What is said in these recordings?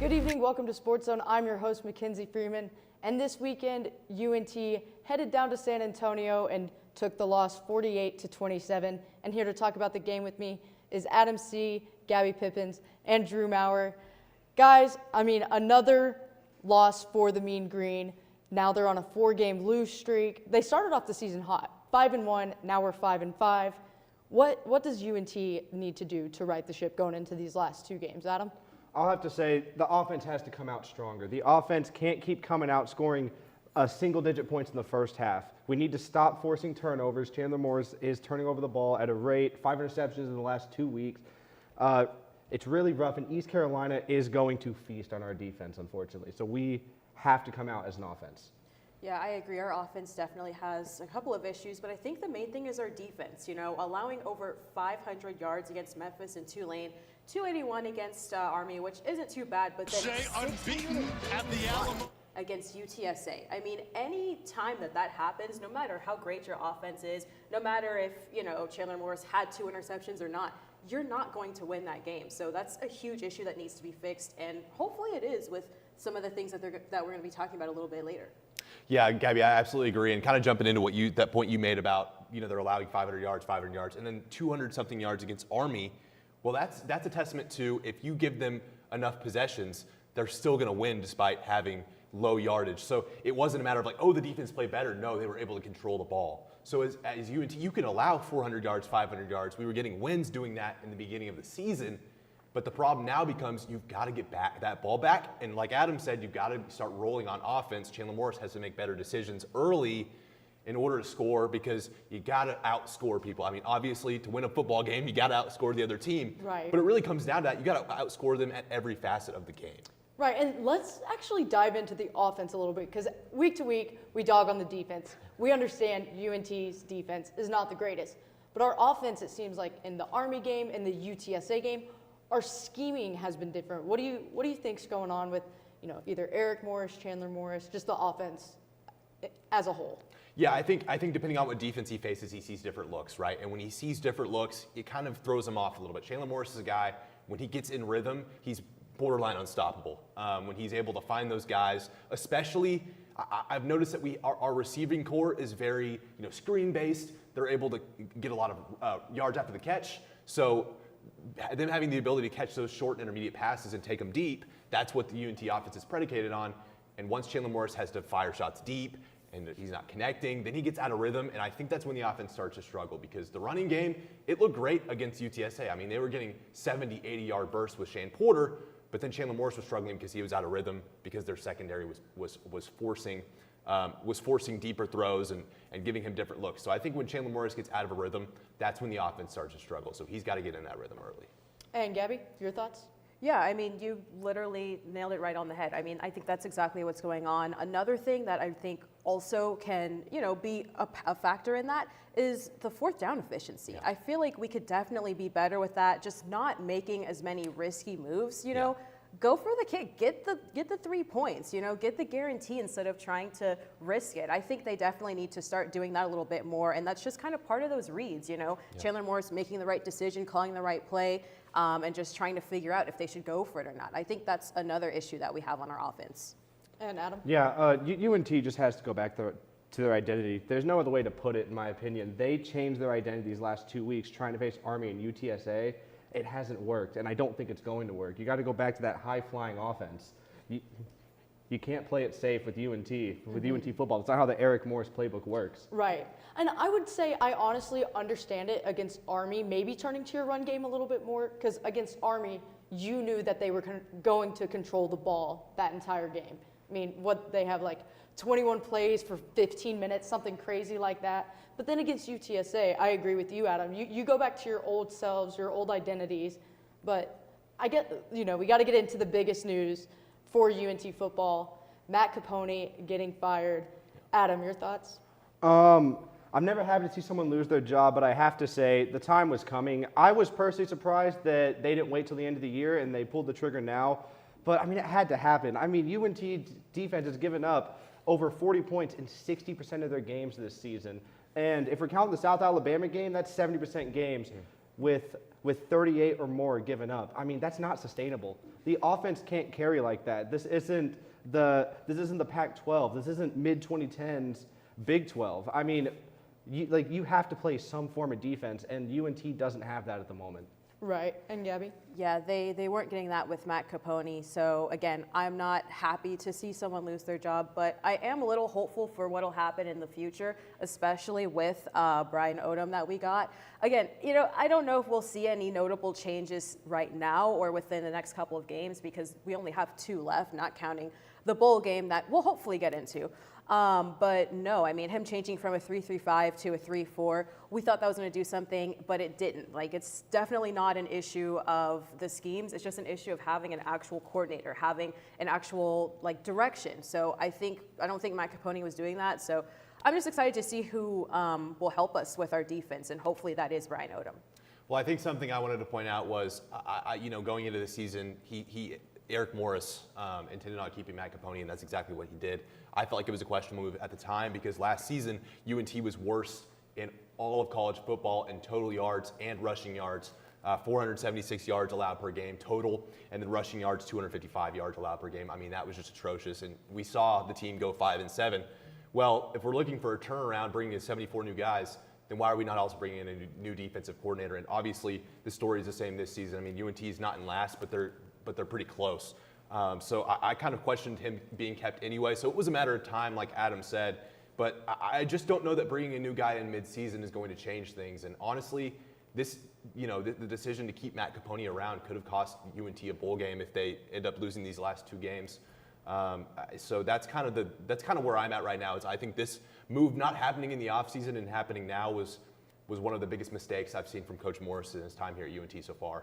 Good evening, welcome to SportsZone. I'm your host, Mackenzie Freeman, and this weekend, UNT headed down to San Antonio and took the loss 48-27. And here to talk about the game with me is Adam C., Gabby Pippins, and Drew Maurer. Guys, another loss for the Mean Green. Now they're on a 4-game lose streak. They started off the season hot, 5-1, now we're 5-5. What does UNT need to do to right the ship going into these last 2 games, Adam? I'll have to say the offense has to come out stronger. The offense can't keep coming out scoring single-digit points in the first half. We need to stop forcing turnovers. Chandler Morris is turning over the ball at a rate, 5 interceptions in the last 2 weeks. It's really rough, and East Carolina is going to feast on our defense, unfortunately. So we have to come out as an offense. Yeah, I agree. Our offense definitely has a couple of issues, but I think the main thing is our defense. Allowing over 500 yards against Memphis and Tulane, 281 against Army, which isn't too bad, but then unbeaten at the Alamo against UTSA. Any time that happens, no matter how great your offense is, no matter if, Chandler Morris had 2 interceptions or not, you're not going to win that game. So that's a huge issue that needs to be fixed, and hopefully it is with some of the things that we're going to be talking about a little bit later. Yeah, Gabby, I absolutely agree. And kind of jumping into that point you made about, they're allowing 500 yards, and then 200-something yards against Army. Well, that's a testament to if you give them enough possessions, they're still going to win despite having low yardage. So it wasn't a matter of the defense played better. No, they were able to control the ball. So as UNT, you can allow 400 yards, 500 yards. We were getting wins doing that in the beginning of the season. But the problem now becomes you've got to get that ball back. And like Adam said, you've got to start rolling on offense. Chandler Morris has to make better decisions early in order to score because you got to outscore people. Obviously, to win a football game, you got to outscore the other team. Right. But it really comes down to that. You got to outscore them at every facet of the game. Right, and let's actually dive into the offense a little bit because week to week, we dog on the defense. We understand UNT's defense is not the greatest. But our offense, it seems like in the Army game and the UTSA game, our scheming has been different. What do you think's going on with, either Eric Morris, Chandler Morris, just the offense as a whole? Yeah, I think depending on what defense he faces, he sees different looks, right? And when he sees different looks, it kind of throws him off a little bit. Chandler Morris is a guy, when he gets in rhythm, he's borderline unstoppable. When he's able to find those guys, especially, I've noticed that our receiving core is very, screen-based. They're able to get a lot of yards after the catch. So them having the ability to catch those short and intermediate passes and take them deep, that's what the UNT offense is predicated on. And once Chandler Morris has to fire shots deep and he's not connecting, then he gets out of rhythm. And I think that's when the offense starts to struggle because the running game, it looked great against UTSA. They were getting 70, 80-yard bursts with Shane Porter, but then Chandler Morris was struggling because he was out of rhythm because their secondary was forcing deeper throws and giving him different looks. So I think when Chandler Morris gets out of a rhythm, that's when the offense starts to struggle. So he's got to get in that rhythm early. And Gabby, your thoughts? Yeah, you literally nailed it right on the head. I think that's exactly what's going on. Another thing that I think also can, be a factor in that is the 4th down efficiency. Yeah. I feel like we could definitely be better with that, just not making as many risky moves, know. Go for the kick, get the 3 points, get the guarantee instead of trying to risk it. I think they definitely need to start doing that a little bit more, and that's just kind of part of those reads, Yeah. Chandler Morris making the right decision, calling the right play, and just trying to figure out if they should go for it or not. I think that's another issue that we have on our offense. And Adam? Yeah, UNT just has to go back to their identity. There's no other way to put it, in my opinion. They changed their identity these last 2 weeks trying to face Army and UTSA. It hasn't worked, and I don't think it's going to work. You got to go back to that high-flying offense. You can't play it safe with UNT football. That's not how the Eric Morris playbook works. Right. And I would say I honestly understand it against Army, maybe turning to your run game a little bit more, because against Army, you knew that they were going to control the ball that entire game. What they have 21 plays for 15 minutes, something crazy like that. But then against UTSA, I agree with you, Adam. You go back to your old selves, your old identities. But I get, we got to get into the biggest news for UNT football. Matt Capone getting fired. Adam, your thoughts? I'm never happy to see someone lose their job, but I have to say the time was coming. I was personally surprised that they didn't wait till the end of the year and they pulled the trigger now. But, it had to happen. UNT defense has given up over 40 points in 60% of their games this season. And if we're counting the South Alabama game, that's 70% games. with 38 or more given up. I mean, that's not sustainable. The offense can't carry like that. This isn't the Pac-12. This isn't mid-2010s Big 12. I mean, you have to play some form of defense, and UNT doesn't have that at the moment. Right. And Gabby? Yeah, they weren't getting that with Matt Capone. So again, I'm not happy to see someone lose their job, but I am a little hopeful for what will happen in the future, especially with Brian Odom that we got. Again, I don't know if we'll see any notable changes right now or within the next couple of games because we only have 2 left, not counting the bowl game that we'll hopefully get into. But no, I mean, him changing from a 3-3-5 to a 3-4, we thought that was going to do something, but it didn't. Like, it's definitely not an issue of the schemes. It's just an issue of having an actual coordinator, having an actual, direction. So I don't think Matt Capone was doing that. So I'm just excited to see who will help us with our defense, and hopefully that is Brian Odom. Well, I think something I wanted to point out was, going into the season, Eric Morris intended on keeping Matt Capone, and that's exactly what he did. I felt like it was a questionable move at the time because last season, UNT was worst in all of college football in total yards and rushing yards, 476 yards allowed per game total, and then rushing yards, 255 yards allowed per game. I mean, that was just atrocious, and we saw the team go 5-7. Well, if we're looking for a turnaround, bringing in 74 new guys, then why are we not also bringing in a new defensive coordinator? And obviously, the story is the same this season. I mean, UNT is not in last, but they're pretty close. So I kind of questioned him being kept anyway. So it was a matter of time, like Adam said. But I just don't know that bringing a new guy in midseason is going to change things. And honestly, the decision to keep Matt Capone around could have cost UNT a bowl game if they end up losing these last 2 games. So that's kind of where I'm at right now. Is I think this move not happening in the offseason and happening now was one of the biggest mistakes I've seen from Coach Morris in his time here at UNT so far.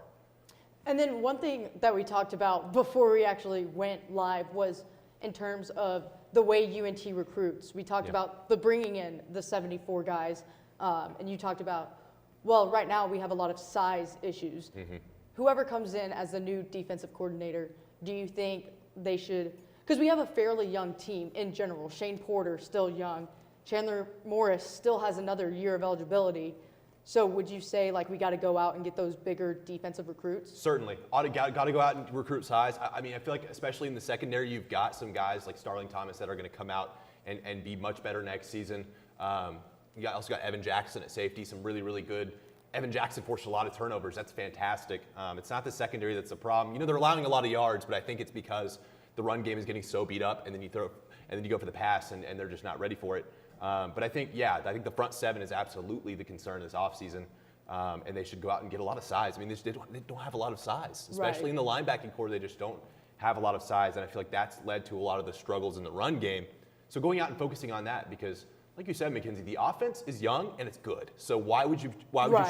And then one thing that we talked about before we actually went live was in terms of the way UNT recruits. We talked about the bringing in the 74 guys, and you talked about, well, right now we have a lot of size issues. Mm-hmm. Whoever comes in as the new defensive coordinator, do you think they should – because we have a fairly young team in general. Shane Porter, still young. Chandler Morris still has another year of eligibility. So would you say, we got to go out and get those bigger defensive recruits? Certainly. Got to go out and recruit size. I mean, I feel like especially in the secondary, you've got some guys like Starling Thomas that are going to come out and be much better next season. You also got Evan Jackson at safety, some really, really good. Evan Jackson forced a lot of turnovers. That's fantastic. It's not the secondary that's the problem. They're allowing a lot of yards, but I think it's because the run game is getting so beat up, and then you go for the pass, and they're just not ready for it. But I think the front 7 is absolutely the concern this offseason, and they should go out and get a lot of size. I mean, they don't have a lot of size, especially in the linebacking core. They just don't have a lot of size, and I feel like that's led to a lot of the struggles in the run game. So going out and focusing on that, because like you said, Mackenzie, the offense is young and it's good. So why would you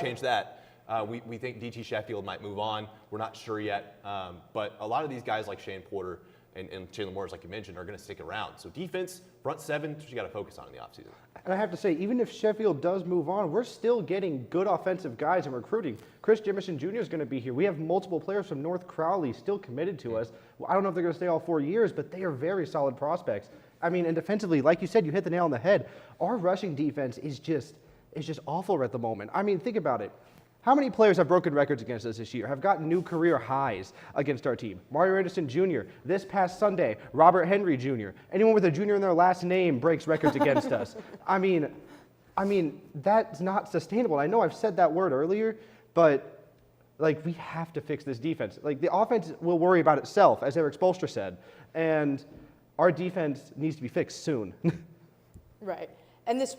change that? We think DT Sheffield might move on. We're not sure yet, but a lot of these guys like Shane Porter and Chandler Morris, like you mentioned, are going to stick around. So defense, front 7, that's what you got to focus on in the offseason. And I have to say, even if Sheffield does move on, we're still getting good offensive guys in recruiting. Chris Jemison Jr. is going to be here. We have multiple players from North Crowley still committed to us. Well, I don't know if they're going to stay all 4 years, but they are very solid prospects. I mean, and defensively, like you said, you hit the nail on the head. Our rushing defense is just awful at the moment. I mean, think about it. How many players have broken records against us this year, have gotten new career highs against our team? Mario Anderson Jr., this past Sunday, Robert Henry Jr., anyone with a junior in their last name breaks records against us. I mean, that's not sustainable. I know I've said that word earlier, but we have to fix this defense. The offense will worry about itself, as Eric Spoelstra said, and our defense needs to be fixed soon. Right. And this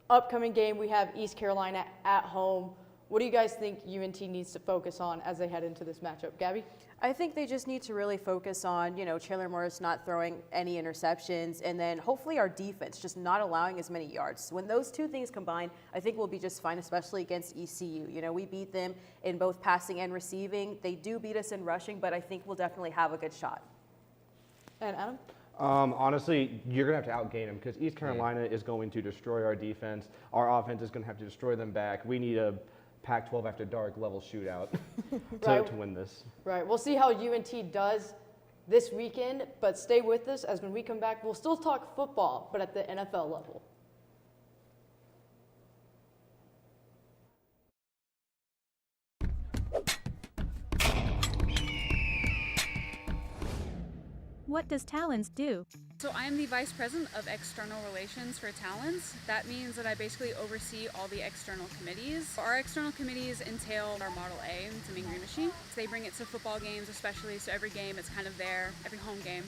upcoming game, we have East Carolina at home. What do you guys think UNT needs to focus on as they head into this matchup? Gabby? I think they just need to really focus on, Chandler Morris not throwing any interceptions, and then hopefully our defense just not allowing as many yards. When those 2 things combine, I think we'll be just fine, especially against ECU. We beat them in both passing and receiving. They do beat us in rushing, but I think we'll definitely have a good shot. And Adam? Honestly, you're going to have to outgain them because East Carolina is going to destroy our defense. Our offense is going to have to destroy them back. We need a Pac-12 after dark level shootout to win this. Right. We'll see how UNT does this weekend, but stay with us as when we come back, we'll still talk football, but at the NFL level. what does Talents do? So I'm the Vice President of External Relations for Talents. That means that I basically oversee all the external committees. Our external committees entail our Model A, it's a mean green machine. So they bring it to football games especially, so every game it's kind of there, every home game.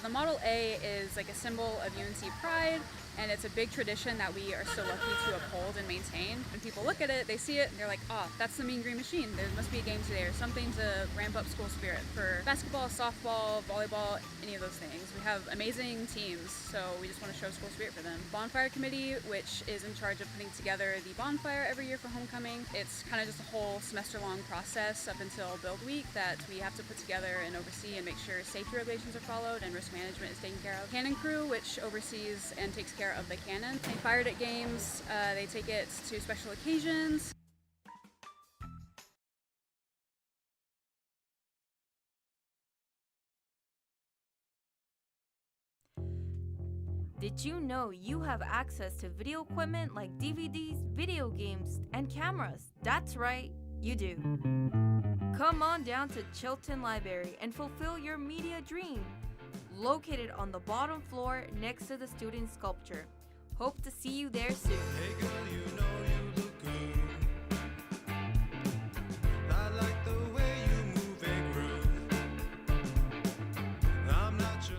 The Model A is like a symbol of UNT pride, and it's a big tradition that we are so lucky to uphold and maintain. When people look at it, they see it, and they're like, oh, that's the mean green machine. There must be a game today or something to ramp up school spirit for basketball, softball, volleyball, any of those things. We have amazing teams, so we just want to show school spirit for them. Bonfire Committee, which is in charge of putting together the bonfire every year for homecoming. It's kind of just a whole semester-long process up until Build Week that we have to put together and oversee and make sure safety regulations are followed and risk management is taken care of. Cannon Crew, which oversees and takes care of the cannon. They fire it at games, they take it to special occasions. Did you know you have access to video equipment like DVDs, video games, and cameras? That's right, you do. Come on down to Chilton Library and fulfill your media dream. Located on the bottom floor next to the student sculpture. Hope to see you there soon. Hey girl, you know you look good. I like the way you move and groove. I'm not sure.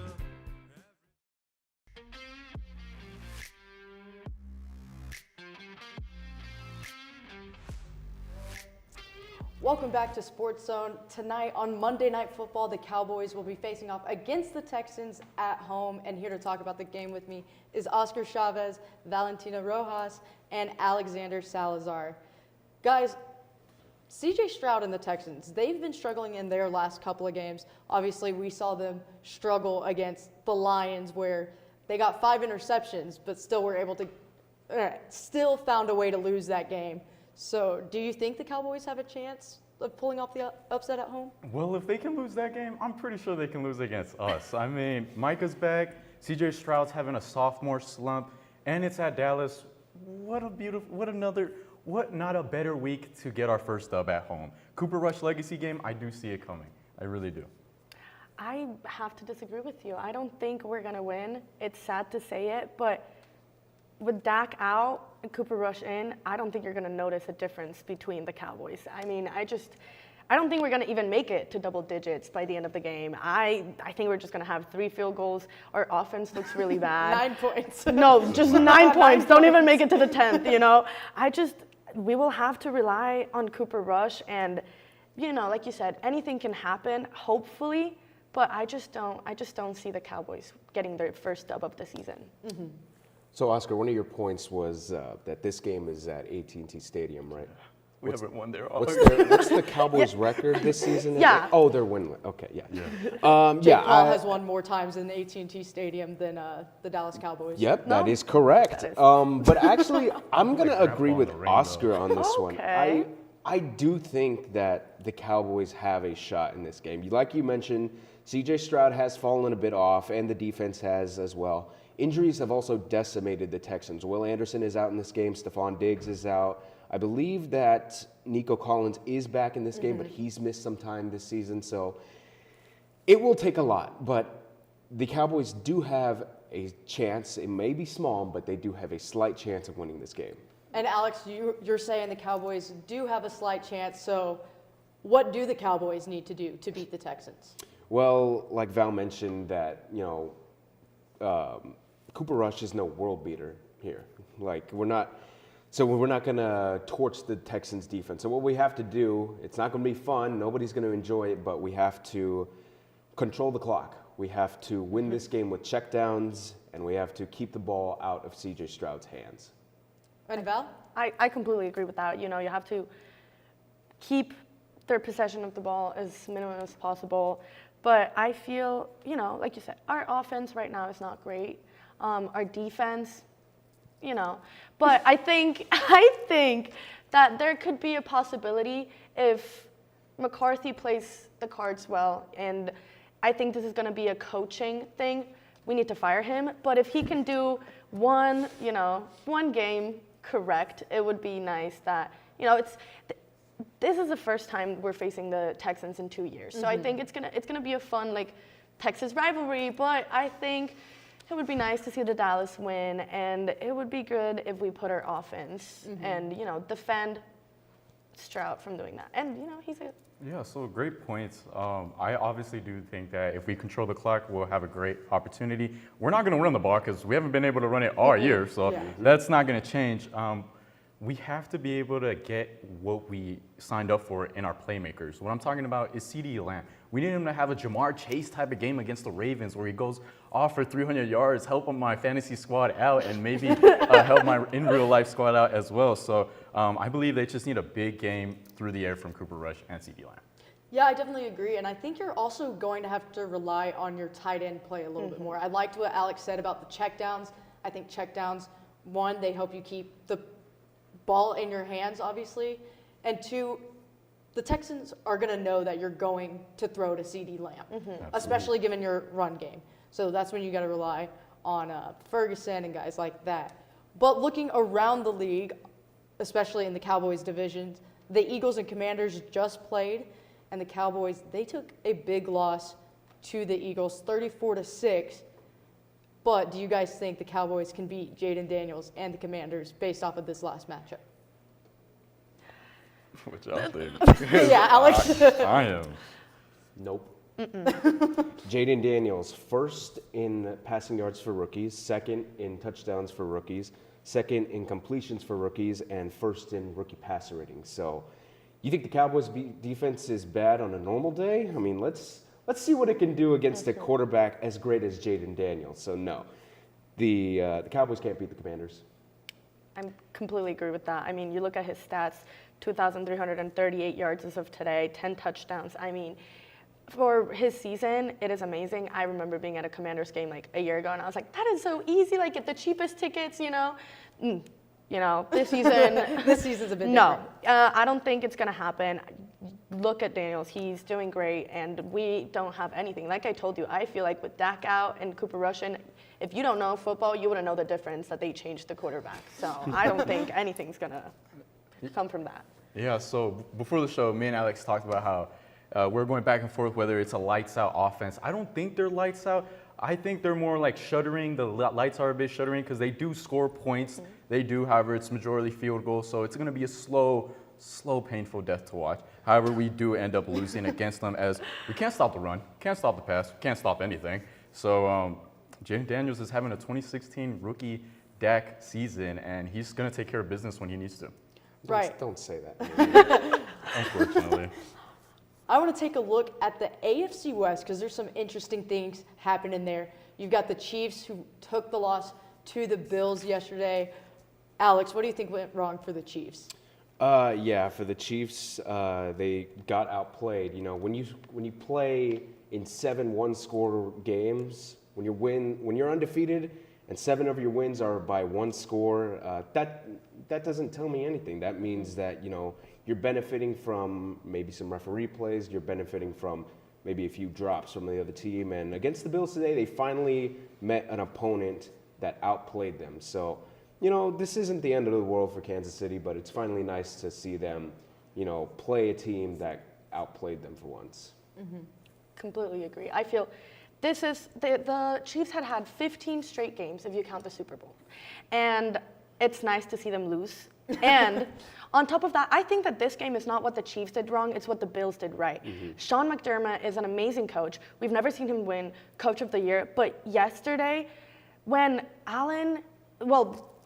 Welcome back to SportsZone. Tonight on Monday Night Football, the Cowboys will be facing off against the Texans at home. And here to talk about the game with me is Oscar Chavez, Valentina Rojas, and Alexander Salazar. Guys, CJ Stroud and the Texans, they've been struggling in their last couple of games. Obviously, we saw them struggle against the Lions where they got 5 interceptions, but still were able to, still found a way to lose that game. So do you think the Cowboys have a chance of pulling off the upset at home? Well, if they can lose that game, I'm pretty sure they can lose against us. I mean, Micah's back, CJ Stroud's having a sophomore slump, and it's at Dallas. What not a better week to get our first dub at home. Cooper Rush legacy game, I do see it coming. I really do. I have to disagree with you. I don't think we're going to win. It's sad to say it, but with Dak out and Cooper Rush in, I don't think you're going to notice a difference between the Cowboys. I mean, I don't think we're going to even make it to double digits by the end of the game. I think we're just going to have 3 field goals. Our offense looks really bad. 9 points. No, just 9 points. Don't even make it to the 10th, you know. We will have to rely on Cooper Rush. And, you know, like you said, anything can happen, hopefully. But I just don't see the Cowboys getting their first dub of the season. Mm-hmm. So, Oscar, one of your points was that this game is at AT&T Stadium, right? We haven't won there all What's the Cowboys' record this season? Yeah. Oh, they're winless. Okay, yeah. Jake Paul has won more times in the AT&T Stadium than the Dallas Cowboys. Yep, that is correct. But actually, I'm going to agree with Oscar on this one. I do think that the Cowboys have a shot in this game. Like you mentioned, CJ Stroud has fallen a bit off, and the defense has as well. Injuries have also decimated the Texans. Will Anderson is out in this game. Stephon Diggs is out. I believe that Nico Collins is back in this game, but he's missed some time this season. So it will take a lot. But the Cowboys do have a chance. It may be small, but they do have a slight chance of winning this game. And Alex, you're saying the Cowboys do have a slight chance. So what do the Cowboys need to do to beat the Texans? Well, like Val mentioned that, Cooper Rush is no world beater here. Like, we're not going to torch the Texans defense. So what we have to do, it's not going to be fun. Nobody's going to enjoy it, but we have to control the clock. We have to win this game with checkdowns, and we have to keep the ball out of CJ Stroud's hands. And Val? I completely agree with that. You know, you have to keep their possession of the ball as minimum as possible. But I feel, like you said, our offense right now is not great. Our defense, but I think that there could be a possibility if McCarthy plays the cards well, and I think this is going to be a coaching thing. We need to fire him, but if he can do one game correct, it would be nice that, this is the first time we're facing the Texans in 2 years. So I think it's gonna be a fun Texas rivalry, but I think it would be nice to see the Dallas win, and it would be good if we put our offense and, defend Stroud from doing that. And, he's a Yeah, so great points. I obviously do think that if we control the clock, we'll have a great opportunity. We're not going to run the ball because we haven't been able to run it all year, so that's not going to change. We have to be able to get what we signed up for in our playmakers. What I'm talking about is CeeDee Lamb. We need him to have a Jamar Chase type of game against the Ravens where he goes off for 300 yards, help my fantasy squad out, and maybe help my in real life squad out as well. So I believe they just need a big game through the air from Cooper Rush and CeeDee Lamb. Yeah, I definitely agree. And I think you're also going to have to rely on your tight end play a little bit more. I liked what Alex said about the checkdowns. I think checkdowns, one, they help you keep the ball in your hands, obviously. And two, the Texans are going to know that you're going to throw to CeeDee Lamb, especially given your run game. So that's when you got to rely on Ferguson and guys like that. But looking around the league, especially in the Cowboys divisions, the Eagles and Commanders just played, and the Cowboys, they took a big loss to the Eagles, 34-6. But do you guys think the Cowboys can beat Jaden Daniels and the Commanders based off of this last matchup? What y'all think? Yeah, Alex. I am. Nope. Jaden Daniels, first in passing yards for rookies, second in touchdowns for rookies, second in completions for rookies, and first in rookie passer ratings. So you think the Cowboys defense is bad on a normal day? I mean, let's see what it can do against a quarterback as great as Jaden Daniels. So no, the Cowboys can't beat the Commanders. I completely agree with that. I mean, you look at his stats, 2,338 yards as of today, 10 touchdowns. I mean, for his season, it is amazing. I remember being at a Commanders game like a year ago, and I was like, that is so easy. Like, get the cheapest tickets, this season. This season's a bit different. No, I don't think it's going to happen. Look at Daniels. He's doing great, and we don't have anything. Like I told you, I feel like with Dak out and Cooper Rush in, if you don't know football, you wouldn't know the difference that they changed the quarterback. So I don't think anything's going to come from that. Yeah, so before the show, me and Alex talked about how we're going back and forth whether it's a lights out offense. I don't think they're lights out. I think they're more like shuddering. The lights are a bit shuddering because they do score points. They do, however, it's majority field goals. So it's going to be a slow, painful death to watch. However, we do end up losing against them as we can't stop the run, can't stop the pass, can't stop anything. So Jaden Daniels is having a 2016 rookie Dak season, and he's going to take care of business when he needs to. Right. Don't say that. Unfortunately. I want to take a look at the AFC West because there's some interesting things happening there. You've got the Chiefs who took the loss to the Bills yesterday. Alex, what do you think went wrong for the Chiefs? Yeah, for the Chiefs, they got outplayed. When you play in 7 one-score games, when you're undefeated and 7 of your wins are by 1 score, that doesn't tell me anything. That means that you're benefiting from maybe some referee plays. You're benefiting from maybe a few drops from the other team. And against the Bills today, they finally met an opponent that outplayed them. So, this isn't the end of the world for Kansas City, but it's finally nice to see them, play a team that outplayed them for once. Completely agree. I feel this is the Chiefs had 15 straight games if you count the Super Bowl, and it's nice to see them lose. And on top of that, I think that this game is not what the Chiefs did wrong, it's what the Bills did right. Sean McDermott is an amazing coach. We've never seen him win Coach of the Year, but yesterday when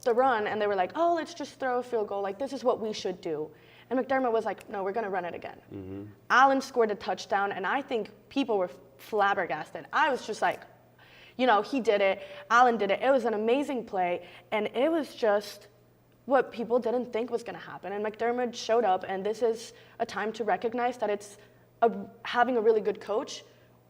the run, and they were like, oh, let's just throw a field goal, like this is what we should do. And McDermott was like, no, we're going to run it again. Allen scored a touchdown, and I think people were flabbergasted. I was just like, he did it. Allen did it. It was an amazing play, and it was just what people didn't think was going to happen. And McDermott showed up, and this is a time to recognize that having a really good coach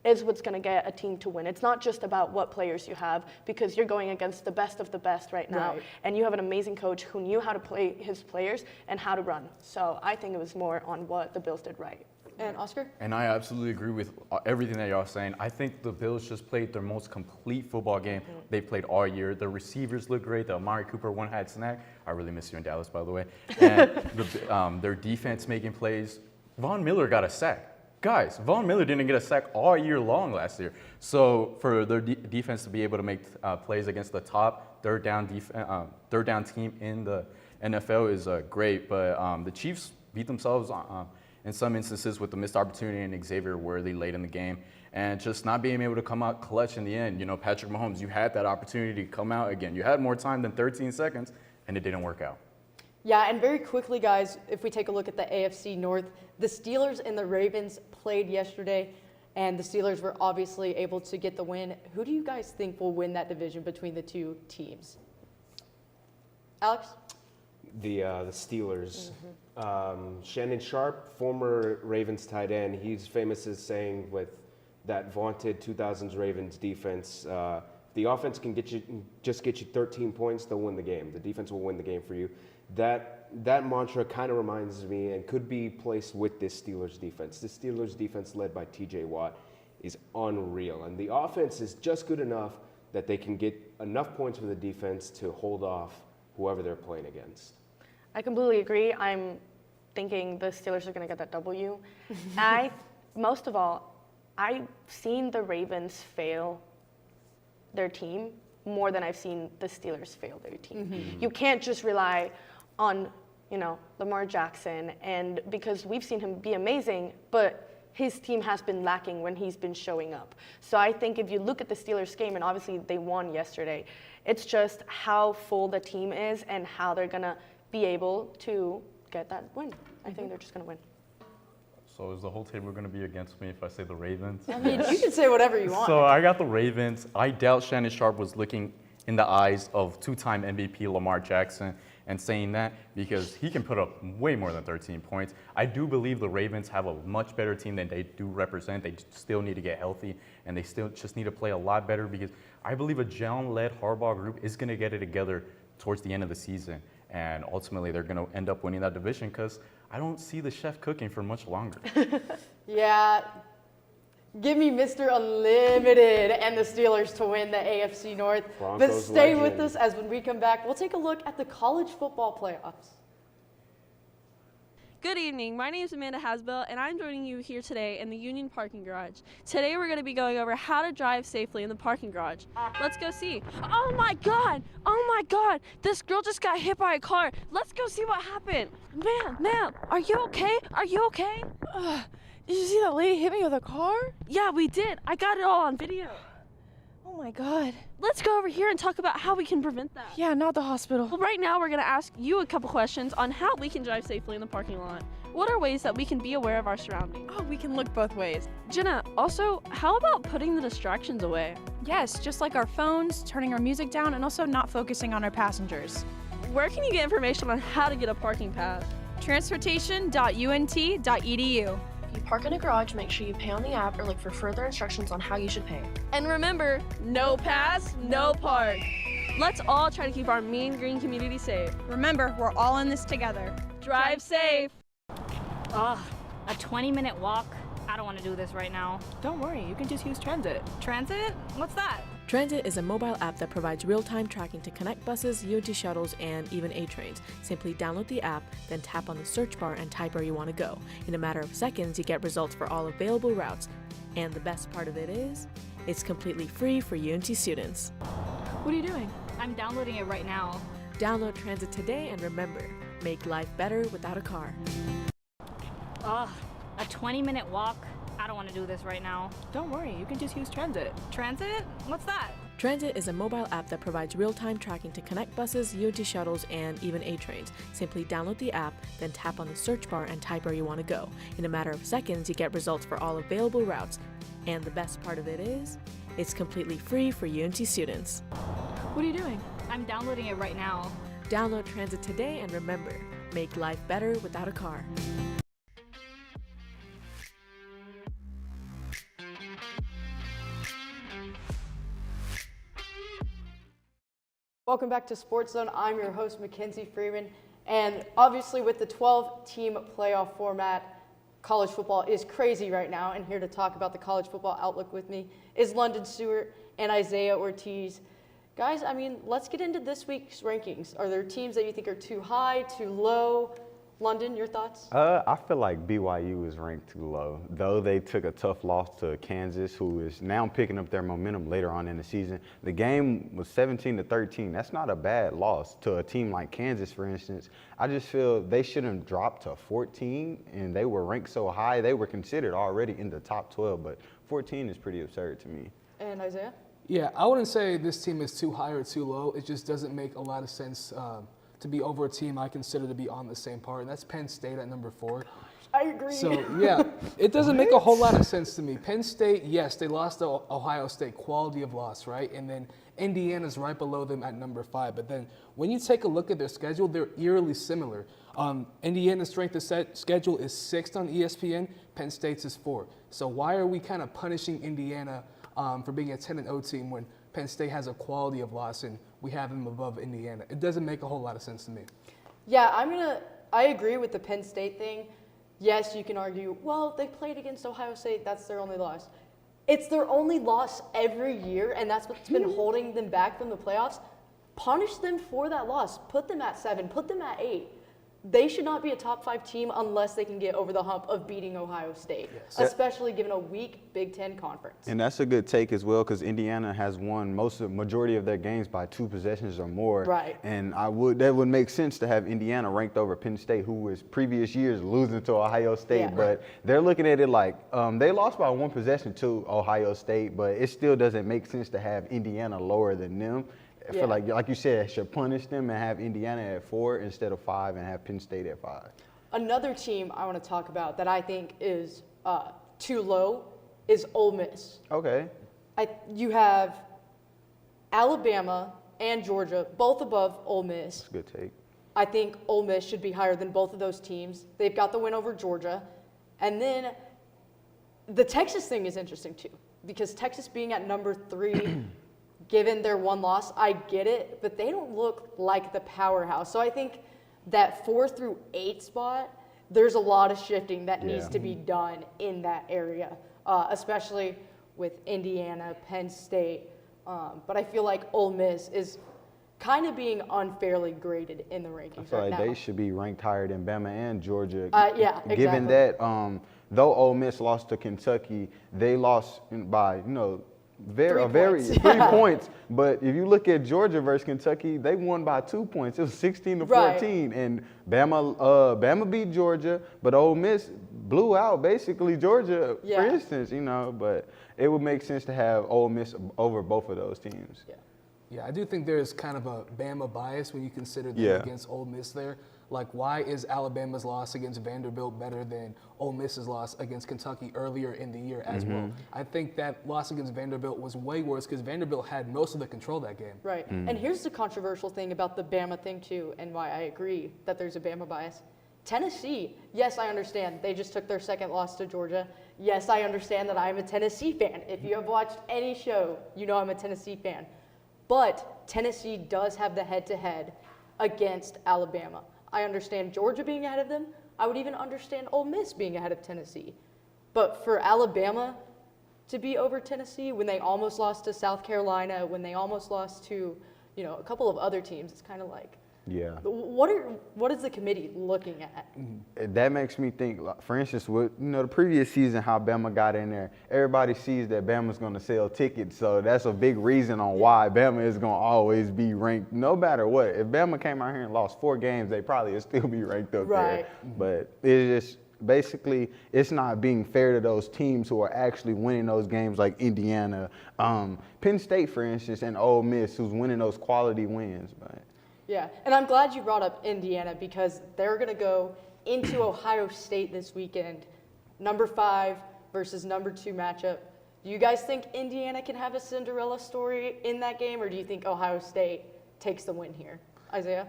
is what's going to get a team to win. It's not just about what players you have, because you're going against the best of the best right now. Right. And you have an amazing coach who knew how to play his players and how to run. So I think it was more on what the Bills did right. And Oscar? And I absolutely agree with everything that y'all are saying. I think the Bills just played their most complete football game they've played all year. The receivers look great. The Amari Cooper one-hat snack. I really miss you in Dallas, by the way. And their defense making plays. Von Miller got a sack. guys, Von Miller didn't get a sack all year long last year. So for their defense to be able to make plays against the top third down team in the NFL is great. But the Chiefs beat themselves in some instances with the missed opportunity and Xavier Worthy late in the game, and just not being able to come out clutch in the end. You know, Patrick Mahomes, you had that opportunity to come out again. You had more time than 13 seconds, and it didn't work out. Yeah, and very quickly, guys, if we take a look at the AFC North, the Steelers and the Ravens played yesterday, and the Steelers were obviously able to get the win. Who do you guys think will win that division between the two teams? Alex? The Steelers. Shannon Sharp, former Ravens tight end, he's famous as saying with that vaunted 2000s Ravens defense, the offense can get you 13 points, they'll win the game. The defense will win the game for you. That mantra kind of reminds me and could be placed with this Steelers defense. The Steelers defense led by TJ Watt is unreal, and the offense is just good enough that they can get enough points for the defense to hold off whoever they're playing against. I completely agree. I'm thinking the Steelers are going to get that W. Most of all, I've seen the Ravens fail their team more than I've seen the Steelers fail their team. You can't just rely on, Lamar Jackson, and because we've seen him be amazing, but his team has been lacking when he's been showing up. So I think if you look at the Steelers game, and obviously they won yesterday, it's just how full the team is and how they're going to be able to get that win. I think they're just going to win. So is the whole table going to be against me if I say the Ravens? I mean, you can say whatever you want. So I got the Ravens. I doubt Shannon Sharp was looking in the eyes of two-time MVP Lamar Jackson and saying that, because he can put up way more than 13 points. I do believe the Ravens have a much better team than they do represent. They still need to get healthy, and they still just need to play a lot better, because I believe a John-led Harbaugh group is going to get it together towards the end of the season. And ultimately, they're going to end up winning that division, because I don't see the chef cooking for much longer. Yeah. Give me Mr. Unlimited and the Steelers to win the AFC North. Broncos but stay legend. with us, as when we come back, we'll take a look at the college football playoffs. Good evening, my name is Amanda Hasbell, and I'm joining you here today in the Union Parking Garage. Today we're going to be going over how to drive safely in the parking garage. Let's go see. Oh my God, this girl just got hit by a car. Let's go see what happened. Ma'am, are you okay? Did you see that lady hit me with a car? Yeah, we did. I got it all on video. Oh my God. Let's go over here and talk about how we can prevent that. Yeah, not the hospital. Well, right now we're going to ask you a couple questions on how we can drive safely in the parking lot. What are ways that we can be aware of our surroundings? Oh, we can look both ways. Jenna, also, how about putting the distractions away? Yes, just like our phones, turning our music down, and also not focusing on our passengers. Where can you get information on how to get a parking pass? Transportation.unt.edu. If you park in a garage, make sure you pay on the app or look for further instructions on how you should pay. And remember, no pass, no park. Let's all try to keep our mean green community safe. Remember, we're all in this together. Drive safe. Ugh, a 20-minute walk? I don't want to do this right now. Don't worry, you can just use Transit. Transit? What's that? Transit is a mobile app that provides real-time tracking to connect buses, UNT shuttles, and even A trains. Simply download the app, then tap on the search bar and type where you want to go. In a matter of seconds, you get results for all available routes. And the best part of it is, it's completely free for UNT students. What are you doing? I'm downloading it right now. Download Transit today, and remember, make life better without a car. Ugh, a 20-minute walk? I don't want to do this right now. Don't worry, you can just use Transit. Transit? What's that? Transit is a mobile app that provides real-time tracking to connect buses, UNT shuttles, and even A trains. Simply download the app, then tap on the search bar and type where you want to go. In a matter of seconds, you get results for all available routes. And the best part of it is, it's completely free for UNT students. What are you doing? I'm downloading it right now. Download Transit today, and remember, make life better without a car. Welcome back to SportsZone. I'm your host, Mackenzie Freeman. And obviously with the 12-team playoff format, college football is crazy right now. And here to talk about the college football outlook with me is London Stewart and Isaiah Ortiz. Guys, I mean, let's get into this week's rankings. Are there teams that you think are too high, too low? London, your thoughts? I feel like BYU is ranked too low. Though they took a tough loss to Kansas, who is now picking up their momentum later on in the season. The game was 17-13. That's not a bad loss to a team like Kansas, for instance. I just feel they shouldn't drop to 14, and they were ranked so high. They were considered already in the top 12, but 14 is pretty absurd to me. And Isaiah? Yeah, I wouldn't say this team is too high or too low. It just doesn't make a lot of sense to be over a team I consider to be on the same par, and that's Penn State at number 4. I agree. So, yeah, it doesn't make a whole lot of sense to me. Penn State, yes, they lost to Ohio State, quality of loss, right? And then Indiana's right below them at number 5. But then when you take a look at their schedule, they're eerily similar. Indiana's strength of schedule is 6th on ESPN, Penn State's is 4. So why are we kind of punishing Indiana for being a 10-0 team when Penn State has a quality of loss and we have them above Indiana? It doesn't make a whole lot of sense to me. Yeah, I agree with the Penn State thing. Yes, you can argue, well, they played against Ohio State, that's their only loss. It's their only loss every year, and that's what's been holding them back from the playoffs. Punish them for that loss. Put them at 7, put them at 8. They should not be a top 5 team unless they can get over the hump of beating Ohio State, especially given a weak Big Ten conference. And that's a good take as well, because Indiana has won majority of their games by 2 possessions or more. Right. And that would make sense to have Indiana ranked over Penn State, who was previous years losing to Ohio State. Yeah. But they're looking at it like they lost by 1 possession to Ohio State, but it still doesn't make sense to have Indiana lower than them. I feel like you said, should punish them and have Indiana at 4 instead of 5 and have Penn State at 5. Another team I want to talk about that I think is too low is Ole Miss. Okay. You have Alabama and Georgia, both above Ole Miss. That's a good take. I think Ole Miss should be higher than both of those teams. They've got the win over Georgia. And then the Texas thing is interesting too, because Texas being at number 3, given their 1 loss, I get it, but they don't look like the powerhouse. So I think that 4 through 8 spot, there's a lot of shifting that needs to be done in that area, especially with Indiana, Penn State. But I feel like Ole Miss is kind of being unfairly graded in the rankings I feel right like now. they should be ranked higher than Bama and Georgia. Yeah, exactly. Given that, though Ole Miss lost to Kentucky, they lost by, 3 points. But if you look at Georgia versus Kentucky, they won by 2 points. It was 16-14, Right. and Bama beat Georgia, but Ole Miss blew out basically Georgia, for instance. But it would make sense to have Ole Miss over both of those teams. Yeah, I do think there's kind of a Bama bias when you consider them against Ole Miss there. Like, why is Alabama's loss against Vanderbilt better than Ole Miss's loss against Kentucky earlier in the year as well? I think that loss against Vanderbilt was way worse because Vanderbilt had most of the control that game. Right. And here's the controversial thing about the Bama thing too, and why I agree that there's a Bama bias. Tennessee, yes, I understand. They just took their 2nd loss to Georgia. Yes, I understand that I'm a Tennessee fan. If you have watched any show, you know I'm a Tennessee fan. But Tennessee does have the head-to-head against Alabama. I understand Georgia being ahead of them. I would even understand Ole Miss being ahead of Tennessee. But for Alabama to be over Tennessee when they almost lost to South Carolina, when they almost lost to, a couple of other teams, it's kind of like, what is the committee looking at? That makes me think, for instance, with the previous season, how Bama got in there, everybody sees that Bama's going to sell tickets, so that's a big reason on why Bama is going to always be ranked, no matter what. If Bama came out here and lost 4 games, they probably would still be ranked up there. But it's just basically, it's not being fair to those teams who are actually winning those games, like Indiana, Penn State, for instance, and Ole Miss, who's winning those quality wins. But yeah, and I'm glad you brought up Indiana because they're going to go into Ohio State this weekend, number 5 versus number 2 matchup. Do you guys think Indiana can have a Cinderella story in that game, or do you think Ohio State takes the win here? Isaiah?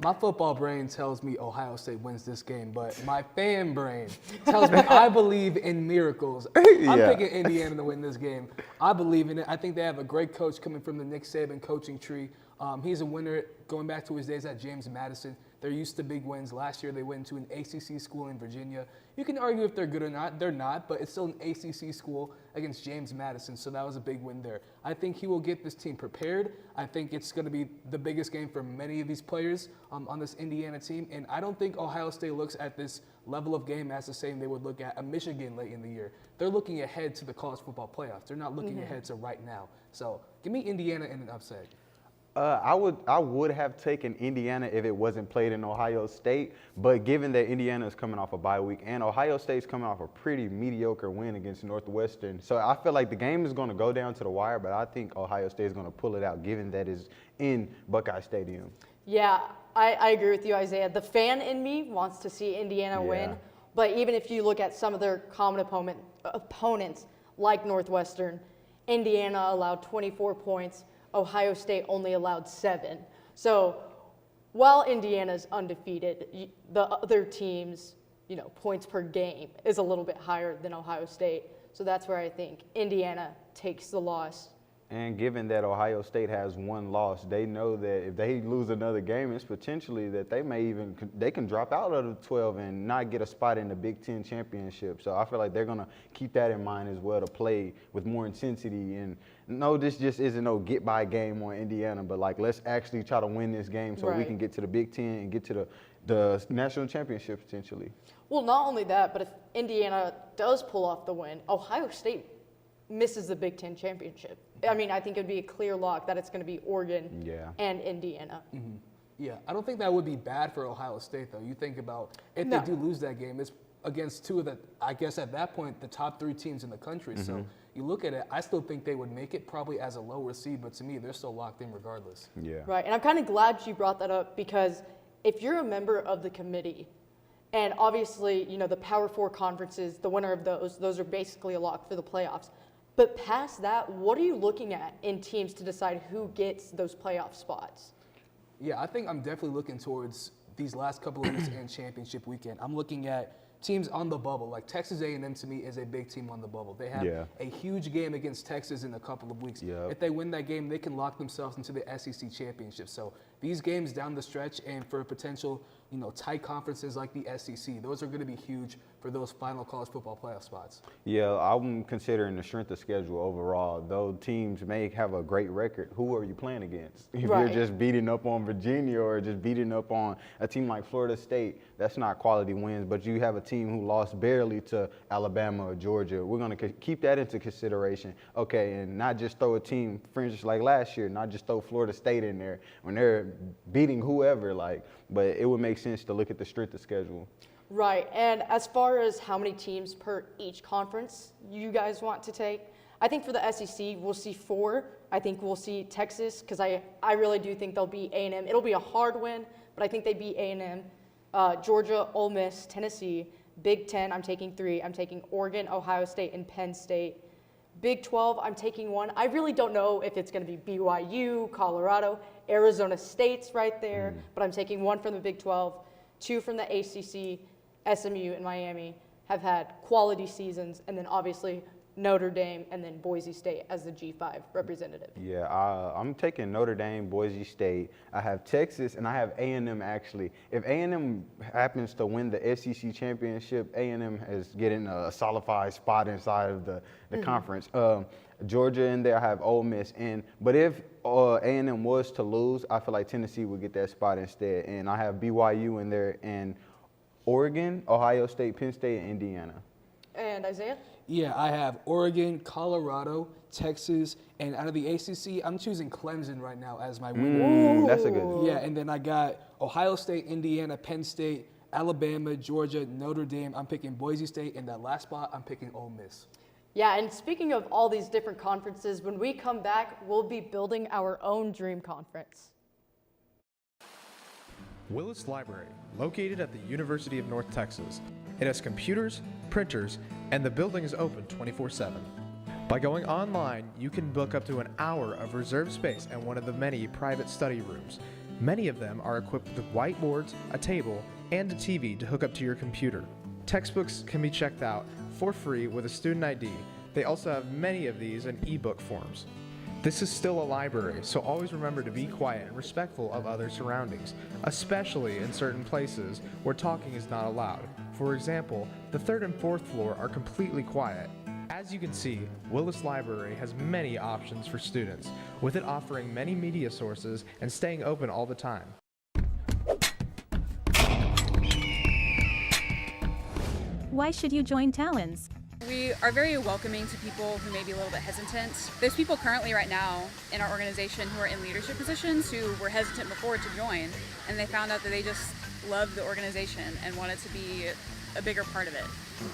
My football brain tells me Ohio State wins this game, but my fan brain tells me I believe in miracles. I'm picking Indiana to win this game. I believe in it. I think they have a great coach coming from the Nick Saban coaching tree. He's a winner going back to his days at James Madison. They're used to big wins. Last year they went to an ACC school in Virginia. You can argue if they're good or not. They're not, but it's still an ACC school against James Madison, so that was a big win there. I think he will get this team prepared. I think it's going to be the biggest game for many of these players on this Indiana team, and I don't think Ohio State looks at this level of game as the same they would look at a Michigan late in the year. They're looking ahead to the college football playoffs. They're not looking ahead to right now. So give me Indiana in an upset. I would have taken Indiana if it wasn't played in Ohio State, but given that Indiana is coming off a bye week and Ohio State's coming off a pretty mediocre win against Northwestern, so I feel like the game is going to go down to the wire, but I think Ohio State is going to pull it out given that it's in Buckeye Stadium. Yeah, I agree with you, Isaiah. The fan in me wants to see Indiana win, but even if you look at some of their common opponents like Northwestern, Indiana allowed 24 points. Ohio State only allowed 7. So while Indiana's undefeated, the other teams, points per game is a little bit higher than Ohio State. So that's where I think Indiana takes the loss. And given that Ohio State has one loss, they know that if they lose another game, it's potentially that they can drop out of the 12 and not get a spot in the Big Ten championship. So I feel like they're going to keep that in mind as well to play with more intensity. And no, this just isn't no get-by game on Indiana, but like let's actually try to win this game so we can get to the Big Ten and get to the national championship potentially. Well, not only that, but if Indiana does pull off the win, Ohio State misses the Big Ten championship. I mean, I think it would be a clear lock that it's going to be Oregon and Indiana. Mm-hmm. Yeah, I don't think that would be bad for Ohio State, though. You think about if they do lose that game, it's against two of the, I guess at that point, the top 3 teams in the country. Mm-hmm. So you look at it, I still think they would make it probably as a lower seed, but to me, they're still locked in regardless. Yeah. Right, and I'm kind of glad you brought that up because if you're a member of the committee, and obviously, the Power 4 conferences, the winner of those are basically a lock for the playoffs. But past that, what are you looking at in teams to decide who gets those playoff spots? Yeah, I think I'm definitely looking towards these last couple of weeks and championship weekend. I'm looking at teams on the bubble. Like Texas A&M to me is a big team on the bubble. They have a huge game against Texas in a couple of weeks. Yep. If they win that game, they can lock themselves into the SEC championship. So these games down the stretch and for potential, tight conferences like the SEC, those are going to be huge for those final college football playoff spots. Yeah, I'm considering the strength of schedule overall. Though teams may have a great record, who are you playing against? If you're just beating up on Virginia or just beating up on a team like Florida State, that's not quality wins. But you have a team who lost barely to Alabama or Georgia. We're going to keep that into consideration. Okay, and not just throw a team, for instance, like last year, not just throw Florida State in there when they're beating whoever, but it would make sense to look at the strength of schedule. Right, and as far as how many teams per each conference you guys want to take, I think for the SEC, we'll see 4. I think we'll see Texas, because I really do think they'll beat A&M. It'll be a hard win, but I think they beat A&M. Georgia, Ole Miss, Tennessee. Big Ten, I'm taking 3. I'm taking Oregon, Ohio State, and Penn State. Big 12, I'm taking 1. I really don't know if it's going to be BYU, Colorado, Arizona State's right there, but I'm taking 1 from the Big 12, 2 from the ACC. SMU and Miami have had quality seasons, and then obviously Notre Dame and then Boise State as the G5 representative. Yeah, I'm taking Notre Dame, Boise State. I have Texas, and I have A&M actually. If A&M happens to win the SEC championship, A&M is getting a solidified spot inside of the conference. Georgia in there, I have Ole Miss in. But if A&M was to lose, I feel like Tennessee would get that spot instead. And I have BYU in there, and Oregon, Ohio State, Penn State, and Indiana. And Isaiah? Yeah, I have Oregon, Colorado, Texas, and out of the ACC, I'm choosing Clemson right now as my winner. That's a good one. Yeah, and then I got Ohio State, Indiana, Penn State, Alabama, Georgia, Notre Dame. I'm picking Boise State, and that last spot, I'm picking Ole Miss. Yeah, and speaking of all these different conferences, when we come back, we'll be building our own dream conference. Willis Library, located at the University of North Texas. It has computers, printers, and the building is open 24/7. By going online, you can book up to an hour of reserved space in one of the many private study rooms. Many of them are equipped with whiteboards, a table, and a TV to hook up to your computer. Textbooks can be checked out for free with a student ID. They also have many of these in ebook forms. This is still a library, so always remember to be quiet and respectful of other surroundings, especially in certain places where talking is not allowed. For example, the 3rd and 4th floor are completely quiet. As you can see, Willis Library has many options for students, with it offering many media sources and staying open all the time. Why should you join Talons? We are very welcoming to people who may be a little bit hesitant. There's people currently right now in our organization who are in leadership positions who were hesitant before to join, and they found out that they just loved the organization and wanted to be a bigger part of it.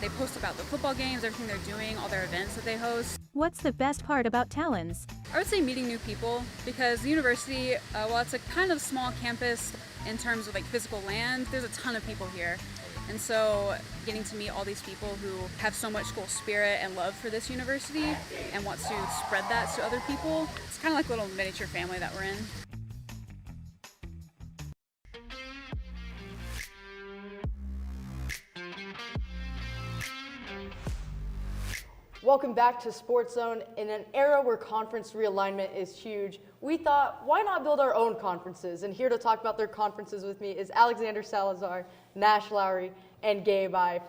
They post about the football games, everything they're doing, all their events that they host. What's the best part about Talons? I would say meeting new people, because the university, while it's a kind of small campus in terms of like physical land, there's a ton of people here. And so getting to meet all these people who have so much school spirit and love for this university and want to spread that to other people, it's kind of like a little miniature family that we're in. Welcome back to SportsZone. In an era where conference realignment is huge, we thought, why not build our own conferences? And here to talk about their conferences with me is Alexander Salazar, Nash Lowry, and Gabe Ive.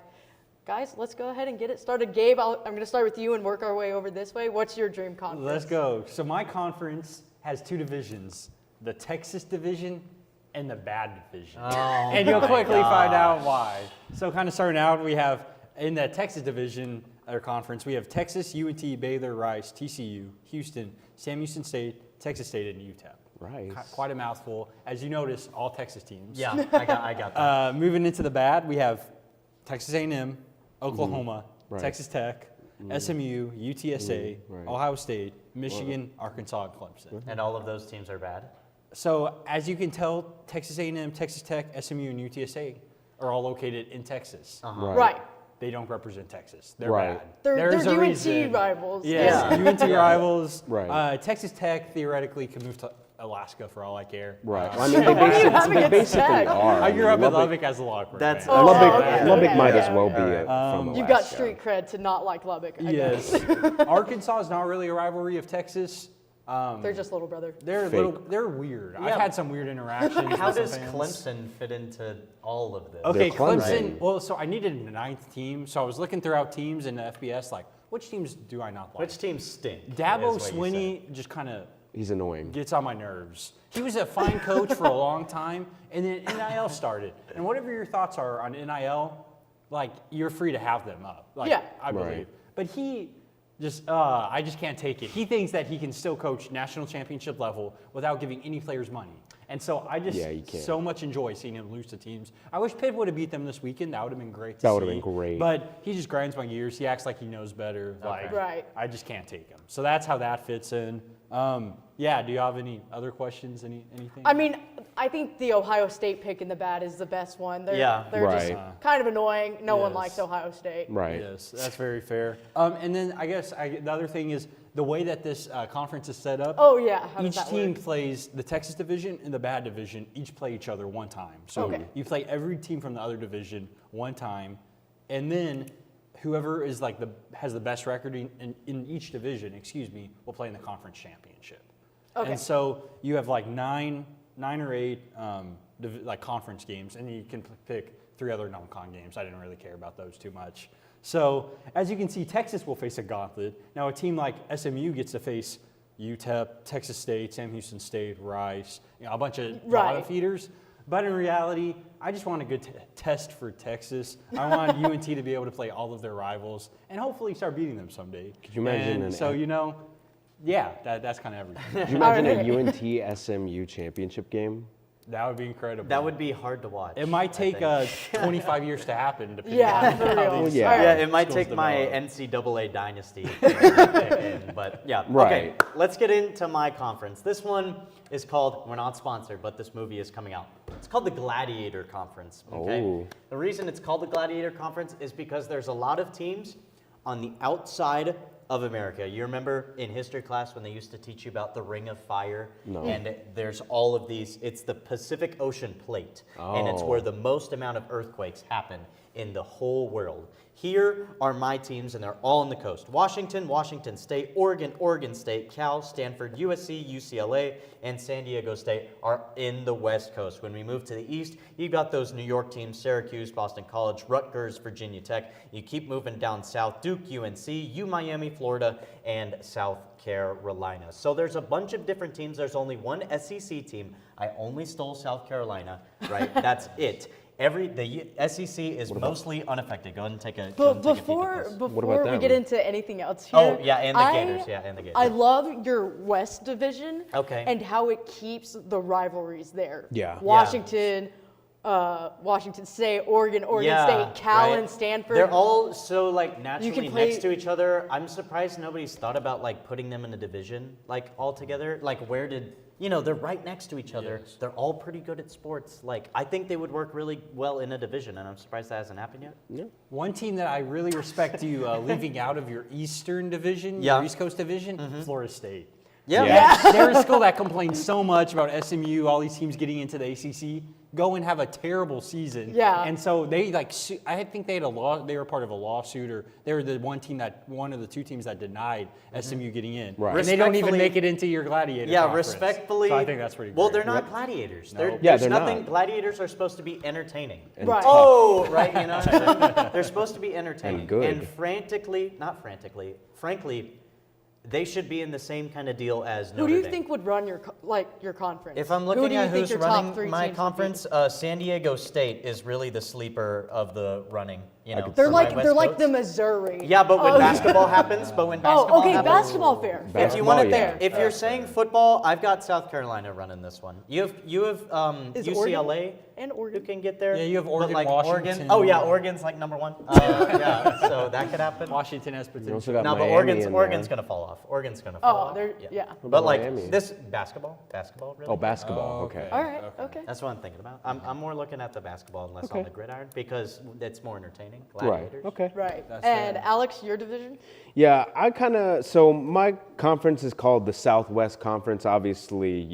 Guys, let's go ahead and get it started. Gabe, I'm going to start with you and work our way over this way. What's your dream conference? Let's go. So my conference has 2 divisions, the Texas division and the bad division. Oh, and you'll quickly find out why. So kind of starting out, we have in the Texas division, our conference, we have Texas, UNT, Baylor, Rice, TCU, Houston, Sam Houston State, Texas State, and UTEP. Right. Quite a mouthful. As you notice, all Texas teams. Yeah, I got that. Moving into the bad, we have Texas A&M, Oklahoma, Right. Texas Tech, SMU, UTSA, Ohio State, Michigan, Arkansas, and Clemson. And all of those teams are bad? So as you can tell, Texas A&M, Texas Tech, SMU, and UTSA are all located in Texas. Right. They don't represent Texas. They're Right. bad. They're There's a UNT reason. rivals. Yes, Yeah. UNT rivals. Right. Texas Tech theoretically could move to Alaska for all I care. Right. Well, I mean, they basically are. I grew up in Lubbock as a Lubbock. That's Lubbock might as well be it from Alaska. You've got street cred to not like Lubbock. I Yes. guess. Arkansas is not really a rivalry of Texas. They're just little brother. They're weird. Yeah. I've had some weird interactions. How with some does fans. Clemson fit into all of this? Okay, Clemson. Right? Well, so I needed a 9th team, so I was looking throughout teams in the FBS, like which teams do I not like? Which teams stink? Dabo is what you Swinney just kind of He's annoying. gets on my nerves. He was a fine coach for a long time, and then NIL started. And whatever your thoughts are on NIL, like you're free to have them up. Like, Yeah. I believe. Right. But he just, I just can't take it. He thinks that he can still coach national championship level without giving any players money. And so I just so much enjoy seeing him lose to teams. I wish Pitt would have beat them this weekend. That would have been great to see. That would have been great. But he just grinds my gears. He acts like he knows better. Like, Right. I just can't take him. So that's how that fits in. Yeah, do you have any other questions, anything? I mean, I think the Ohio State pick in the bad is the best one. They're just kind of annoying. No one likes Ohio State. Right. Yes, that's very fair. And then I guess the other thing is the way that this conference is set up. Oh, yeah. How does Each that team work? plays the Texas division and the bad division. Each play each other one time. So you play every team from the other division one time, and then whoever is like has the best record in each division, will play in the conference championship. Okay. And so you have like nine or 8 like conference games, and you can pick 3 other non-con games. I didn't really care about those too much. So as you can see, Texas will face a gauntlet. Now a team like SMU gets to face UTEP, Texas State, Sam Houston State, Rice, a bunch of bottom feeders. But in reality, I just want a good test for Texas. I want UNT to be able to play all of their rivals and hopefully start beating them someday. Could you imagine that's kind of everything. Could you imagine a UNT SMU championship game? That would be incredible. That would be hard to watch. It might take 25 years to happen. For real. It might take my NCAA dynasty to kick in, but yeah. Right. Okay, let's get into my conference. This one is called, we're not sponsored, but this movie is coming out. It's called the Gladiator Conference. Okay? Oh. The reason it's called the Gladiator Conference is because there's a lot of teams on the outside of America. You remember in history class when they used to teach you about the Ring of Fire? No. And there's all of these, it's the Pacific Ocean plate. And it's Oh. where the most amount of earthquakes happen in the whole world. Here are my teams, and they're all on the coast. Washington, Washington State, Oregon, Oregon State, Cal, Stanford, USC, UCLA, and San Diego State are in the West Coast. When we move to the East, you've got those New York teams, Syracuse, Boston College, Rutgers, Virginia Tech. You keep moving down south, Duke, UNC, Miami, Florida, and South Carolina. So there's a bunch of different teams. There's only one SEC team. I only stole South Carolina, right? That's it. The SEC is mostly unaffected. Go ahead and take a. But before we get into anything else here, oh yeah, and the Gators, and the Gators. I love your West Division. Okay. And how it keeps the rivalries there. Yeah. Washington, Washington State, Oregon State, Cal, and Stanford. They're all so like naturally play- next to each other. I'm surprised nobody's thought about like putting them in a division like all together. Like where did they're right next to each other. They're all pretty good at sports. Like I think they would work really well in a division, and I'm surprised that hasn't happened yet. Yeah. One team that I really respect you leaving out of your Eastern Division, Yeah. your East Coast Division, Florida State. Yeah. They're a school that complains so much about SMU, all these teams getting into the ACC, go and have a terrible season. Yeah. And so they I think they had they were part of a lawsuit, or they were the one of the two teams that denied SMU getting in. Right. And they don't even make it into your Gladiator conference. Respectfully. So I think that's pretty great. Well, they're not gladiators. No. There's nothing. not. Gladiators are supposed to be entertaining. And Right. tough. Oh, right. You know what I'm saying? They're supposed to be entertaining. And good. And frankly, they should be in the same kind of deal as Notre Who do you Dame. think would run your conference? If I'm Who looking do you at think who's your top running three my teams would be? conference, San Diego State is really the sleeper of the running. They're for my like West the Coast. Missouri. Yeah, but when of- basketball happens, Oh, okay, basketball fair. If you Basketball, want to yeah. think, if you're saying football, I've got South Carolina running this one. You have Is UCLA Oregon and Oregon who can get there. Yeah, you have but Oregon, like Washington. Oh yeah, Oregon's like number one. Yeah, so that could happen. Washington has You potential. also got No, but Miami in Oregon's there. gonna fall off. Oregon's gonna fall off. Yeah. What But about like Miami? this basketball really. Oh, basketball. Oh, okay. All right. Okay. That's what I'm thinking about. I'm more looking at the basketball and less on Okay. the gridiron because it's more entertaining. Right. Gladiators. Okay. Right. That's And fair. Alex, your division? Yeah, so my conference is called the Southwest Conference, obviously,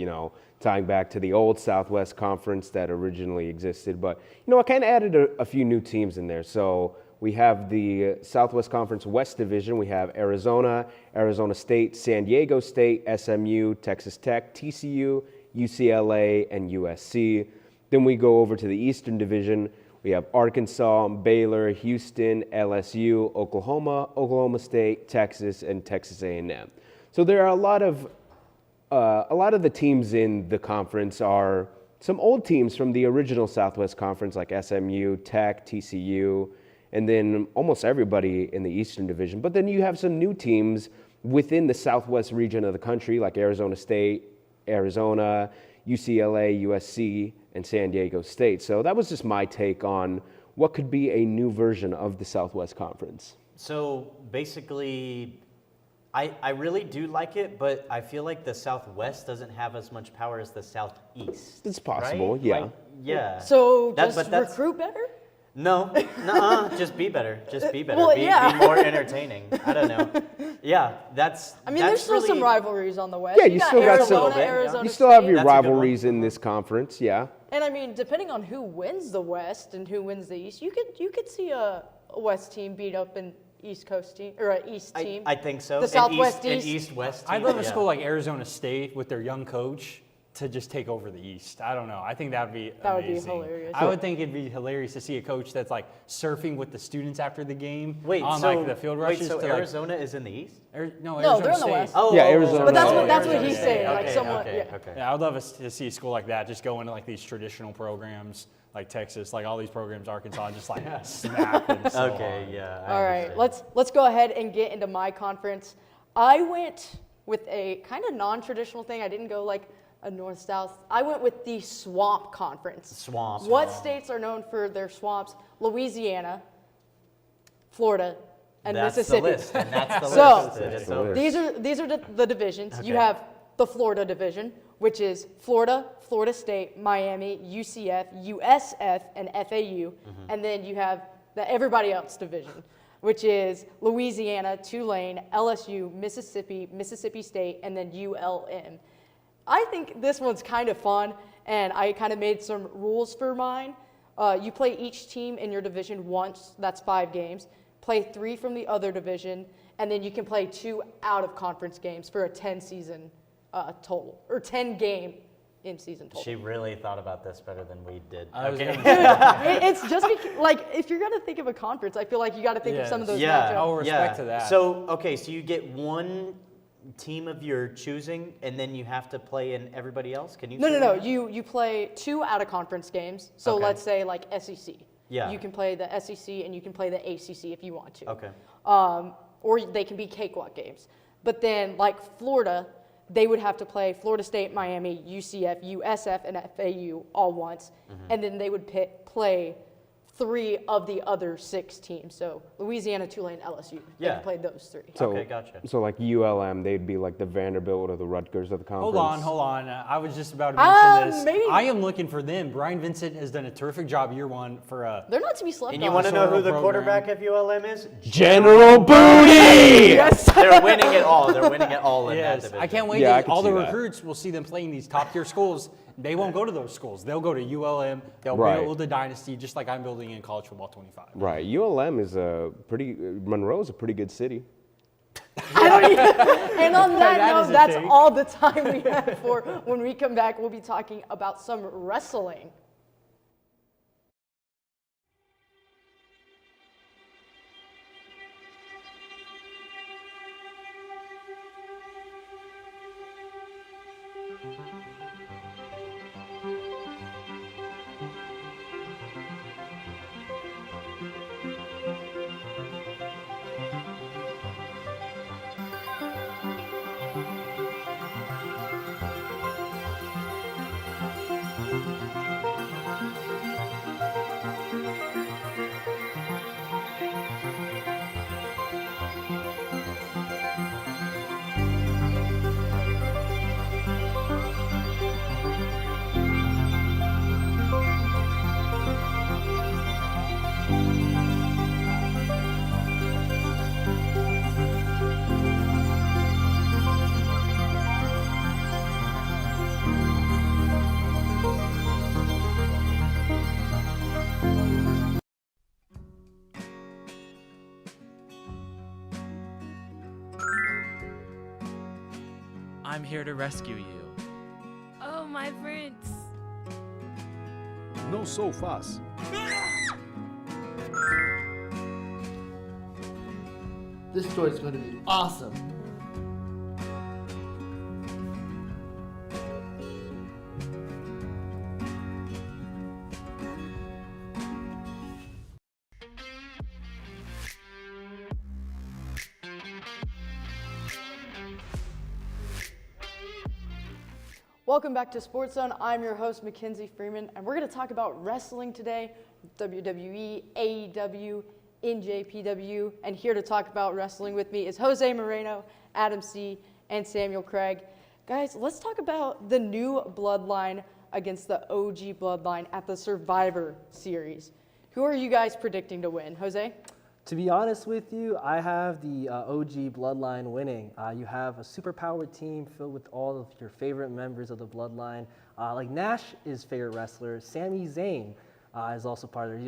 tying back to the old Southwest Conference that originally existed. But, I kind of added a few new teams in there. So we have the Southwest Conference West Division. We have Arizona, Arizona State, San Diego State, SMU, Texas Tech, TCU, UCLA, and USC. Then we go over to the Eastern Division. We have Arkansas, Baylor, Houston, LSU, Oklahoma, Oklahoma State, Texas, and Texas A&M. So there are a lot of the teams in the conference are some old teams from the original Southwest Conference, like SMU, Tech, TCU, and then almost everybody in the Eastern Division. But then you have some new teams within the Southwest region of the country, like Arizona State, Arizona, UCLA, USC, and San Diego State. So that was just my take on what could be a new version of the Southwest Conference. So basically, I really do like it, but I feel like the Southwest doesn't have as much power as the Southeast. It's possible, right? yeah. Like, yeah. So That- just but that's- recruit better? No, nuh-uh, just be better. Just be better. Well, be, yeah. be more entertaining. I don't know. Yeah, that's. I mean, that's there's still really, some rivalries on the West. Yeah, you still got some. Arizona, Arizona You still have State. your That's a good one. rivalries in this conference, yeah. And I mean, depending on who wins the West and who wins the East, you could see a West team beat up an East Coast team or an East team. I think so. The Southwest East. East. An East-West I'd team, love a yeah. school like Arizona State with their young coach to just take over the East. I don't know. I think that would be That would be amazing. hilarious. I would think it'd be hilarious to see a coach that's like surfing with the students after the game. Wait, on so like the field rushes. wait, so to, like, Arizona is in the East? No, No, Arizona they're in the State. West. Oh, Yeah, Arizona. But that's what Arizona he's State. saying. Like Okay, someone, okay, yeah. okay. Yeah, I would love us to see a school like that just go into like these traditional programs like Texas, like all these programs, Arkansas, and just like smack them so Okay, hard. yeah. I All right, understand. let's go ahead and get into my conference. I went with a kind of non-traditional thing. I didn't go like a north-south. I went with the Swamp Conference. Swamp. What states are known for their swamps? Louisiana, Florida, and That's Mississippi. the list. And that's the So, list. It is the over. list. these are the divisions. You Okay. have the Florida division, which is Florida, Florida State, Miami, UCF, USF, and FAU. And then you have the everybody else division. which is Louisiana, Tulane, LSU, Mississippi, Mississippi State, and then ULM. I think this one's kind of fun, and I kind of made some rules for mine. You play each team in your division once, that's 5 games. Play 3 from the other division, and then you can play 2 out-of-conference games for a 10-season total, or 10-game in-season total. She really thought about this better than we did. It's just like, if you're going to think of a conference, I feel like you got to think of some of those matchups. I'll respect to that. So, okay, so you get one team of your choosing, and then you have to play in everybody else? Can you? No. You play 2 out-of-conference games. So Okay. let's say like SEC. Yeah. You can play the SEC and you can play the ACC if you want to. Okay. Or they can be cakewalk games. But then like Florida, they would have to play Florida State, Miami, UCF, USF, and FAU all once. And then they would play 3 of the other 6 teams. So Louisiana, Tulane, LSU. They can play those 3. So, Okay, gotcha. So like ULM, they'd be like the Vanderbilt or the Rutgers of the conference. Hold on. I was just about to mention this. maybe. I am looking for them. Brian Vincent has done a terrific job year 1 for They're not to be slept on. And you want to know who the program. quarterback of ULM is? General Booty! Yes. They're winning it all. They're winning it all in that Yes, division. I can't wait. Yeah, I to, can all the see that. recruits will see them playing these top-tier schools. They won't go to those schools. They'll go to ULM. They'll Right. build a dynasty just like I'm building in college football 25. Right. ULM is Monroe's a pretty good city. And on that That note, is a that's take. all the time we have for when we come back. We'll be talking about some wrestling. I'm here to rescue you. Oh, my prince. No so fast. This story is going to be awesome. Welcome back to SportsZone. I'm your host, Mackenzie Freeman, and we're going to talk about wrestling today, WWE, AEW, NJPW, and here to talk about wrestling with me is Jose Moreno, Adam C., and Samuel Craig. Guys, let's talk about the new bloodline against the OG bloodline at the Survivor Series. Who are you guys predicting to win? Jose? To be honest with you, I have the OG Bloodline winning. You have a superpowered team filled with all of your favorite members of the Bloodline. Like Nash is favorite wrestler. Sami Zayn is also part of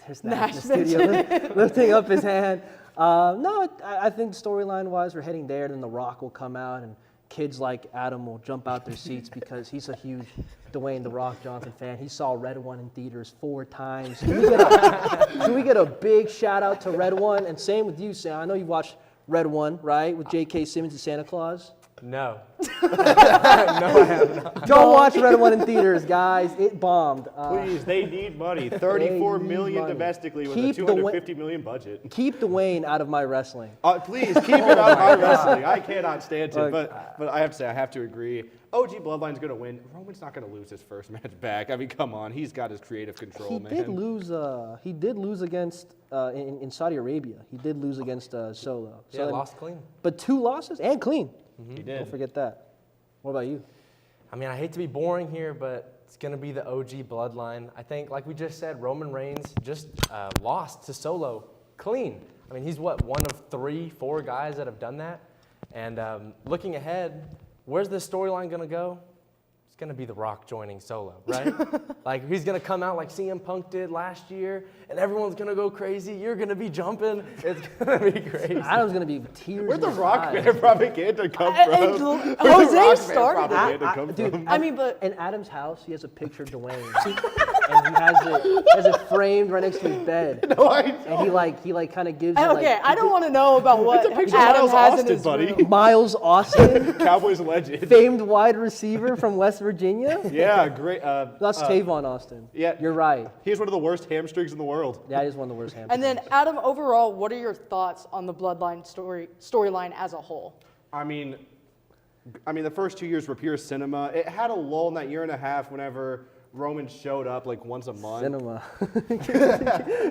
there's Nash in the studio lifting up his hand. I think storyline-wise, we're heading there. Then The Rock will come out, and kids like Adam will jump out their seats because he's a huge Dwayne The Rock Johnson fan. He saw Red One in theaters 4 times. Can we get a big shout out to Red One? And same with you, Sam. I know you watched Red One, right? With J.K. Simmons and Santa Claus. No. No, I have not. Don't watch Red One in theaters, guys. It bombed. Please, they need money. 34 million domestically with a 250 million budget. Keep Dwayne out of my wrestling. Please, keep it out of my wrestling. I cannot stand it. But I have to say, I have to agree. OG Bloodline's going to win. Roman's not going to lose his first match back. I mean, come on. He's got his creative control, He man. did lose against in Saudi Arabia. He did lose against Solo. Yeah, lost clean. But 2 losses and clean. He did. Don't forget that. What about you? I mean, I hate to be boring here, but it's going to be the OG bloodline. I think, like we just said, Roman Reigns just lost to Solo clean. I mean, he's one of 3-4 guys that have done that. And looking ahead, where's this storyline going to go? It's going to be The Rock joining Solo, right? Like, he's going to come out like CM Punk did last year, and everyone's going to go crazy. You're going to be jumping. It's going to be crazy. Adam's going to be tears. Where'd the in his Rock eyes. fan propaganda come from? Jose started that. Dude, I mean, but in Adam's house, he has a picture of Dwayne, and he has it framed right next to his bed. No, and he kind of gives. okay, I don't want to know about what It's a picture Adam of Miles has Austin, in his buddy. room. Miles Austin, Cowboys legend. famed wide receiver from West Virginia. Yeah, great. That's Tavon Austin. Yeah, you're right. He has one of the worst hamstrings in the world. That is one of the worst hamstrings. And then, Adam, overall, what are your thoughts on the Bloodline storyline as a whole? I mean, the first 2 years were pure cinema. It had a lull in that year and a half whenever Roman showed up like once a month. Cinema.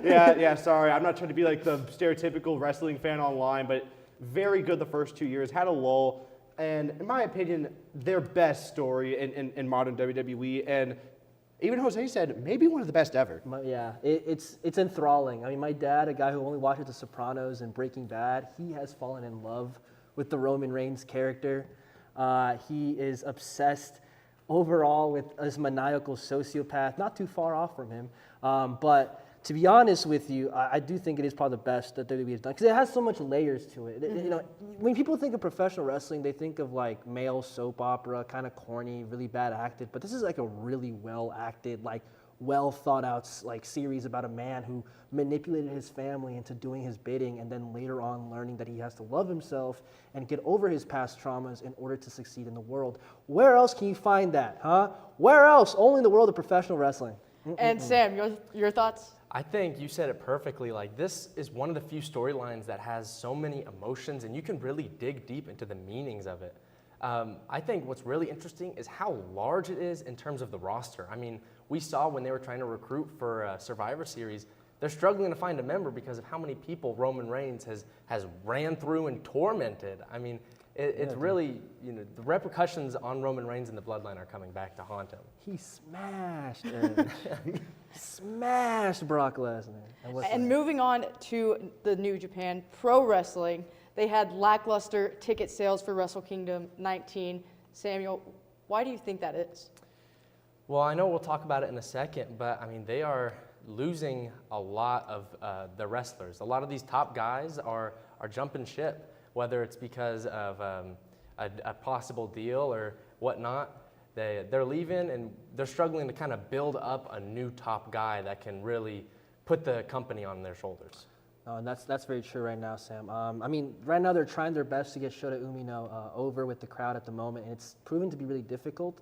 yeah, sorry. I'm not trying to be like the stereotypical wrestling fan online, but very good the first 2 years. Had a lull. And in my opinion, their best story in modern WWE. And even Jose said, maybe one of the best ever. It's enthralling. I mean, my dad, a guy who only watches The Sopranos and Breaking Bad, he has fallen in love with the Roman Reigns character. He is obsessed overall with this maniacal sociopath, not too far off from him. But to be honest with you, I do think it is probably the best that WWE has done because it has so much layers to it. You know, when people think of professional wrestling, they think of like male soap opera, kind of corny, really bad acted. But this is like a really well acted, like well thought out like series about a man who manipulated his family into doing his bidding, and then later on learning that he has to love himself and get over his past traumas in order to succeed in the world. Where else can you find that, huh? Where else? Only in the world of professional wrestling. And Sam, your thoughts? I think you said it perfectly. Like, this is one of the few storylines that has so many emotions, and you can really dig deep into the meanings of it. I think what's really interesting is how large it is in terms of the roster. I mean, we saw when they were trying to recruit for Survivor Series, they're struggling to find a member because of how many people Roman Reigns has ran through and tormented. I mean, it's really, you know, the repercussions on Roman Reigns and the Bloodline are coming back to haunt him. He smashed smashed Brock Lesnar. And moving on to the New Japan Pro Wrestling, they had lackluster ticket sales for Wrestle Kingdom 19. Samuel, why do you think that is? Well, I know we'll talk about it in a second, but I mean, they are losing a lot of the wrestlers. A lot of these top guys are jumping ship, whether it's because of a possible deal or whatnot. They're leaving, and they're struggling to kind of build up a new top guy that can really put the company on their shoulders. Oh, and that's very true right now, Sam. I mean, right now they're trying their best to get Shota Umino over with the crowd at the moment, and it's proven to be really difficult.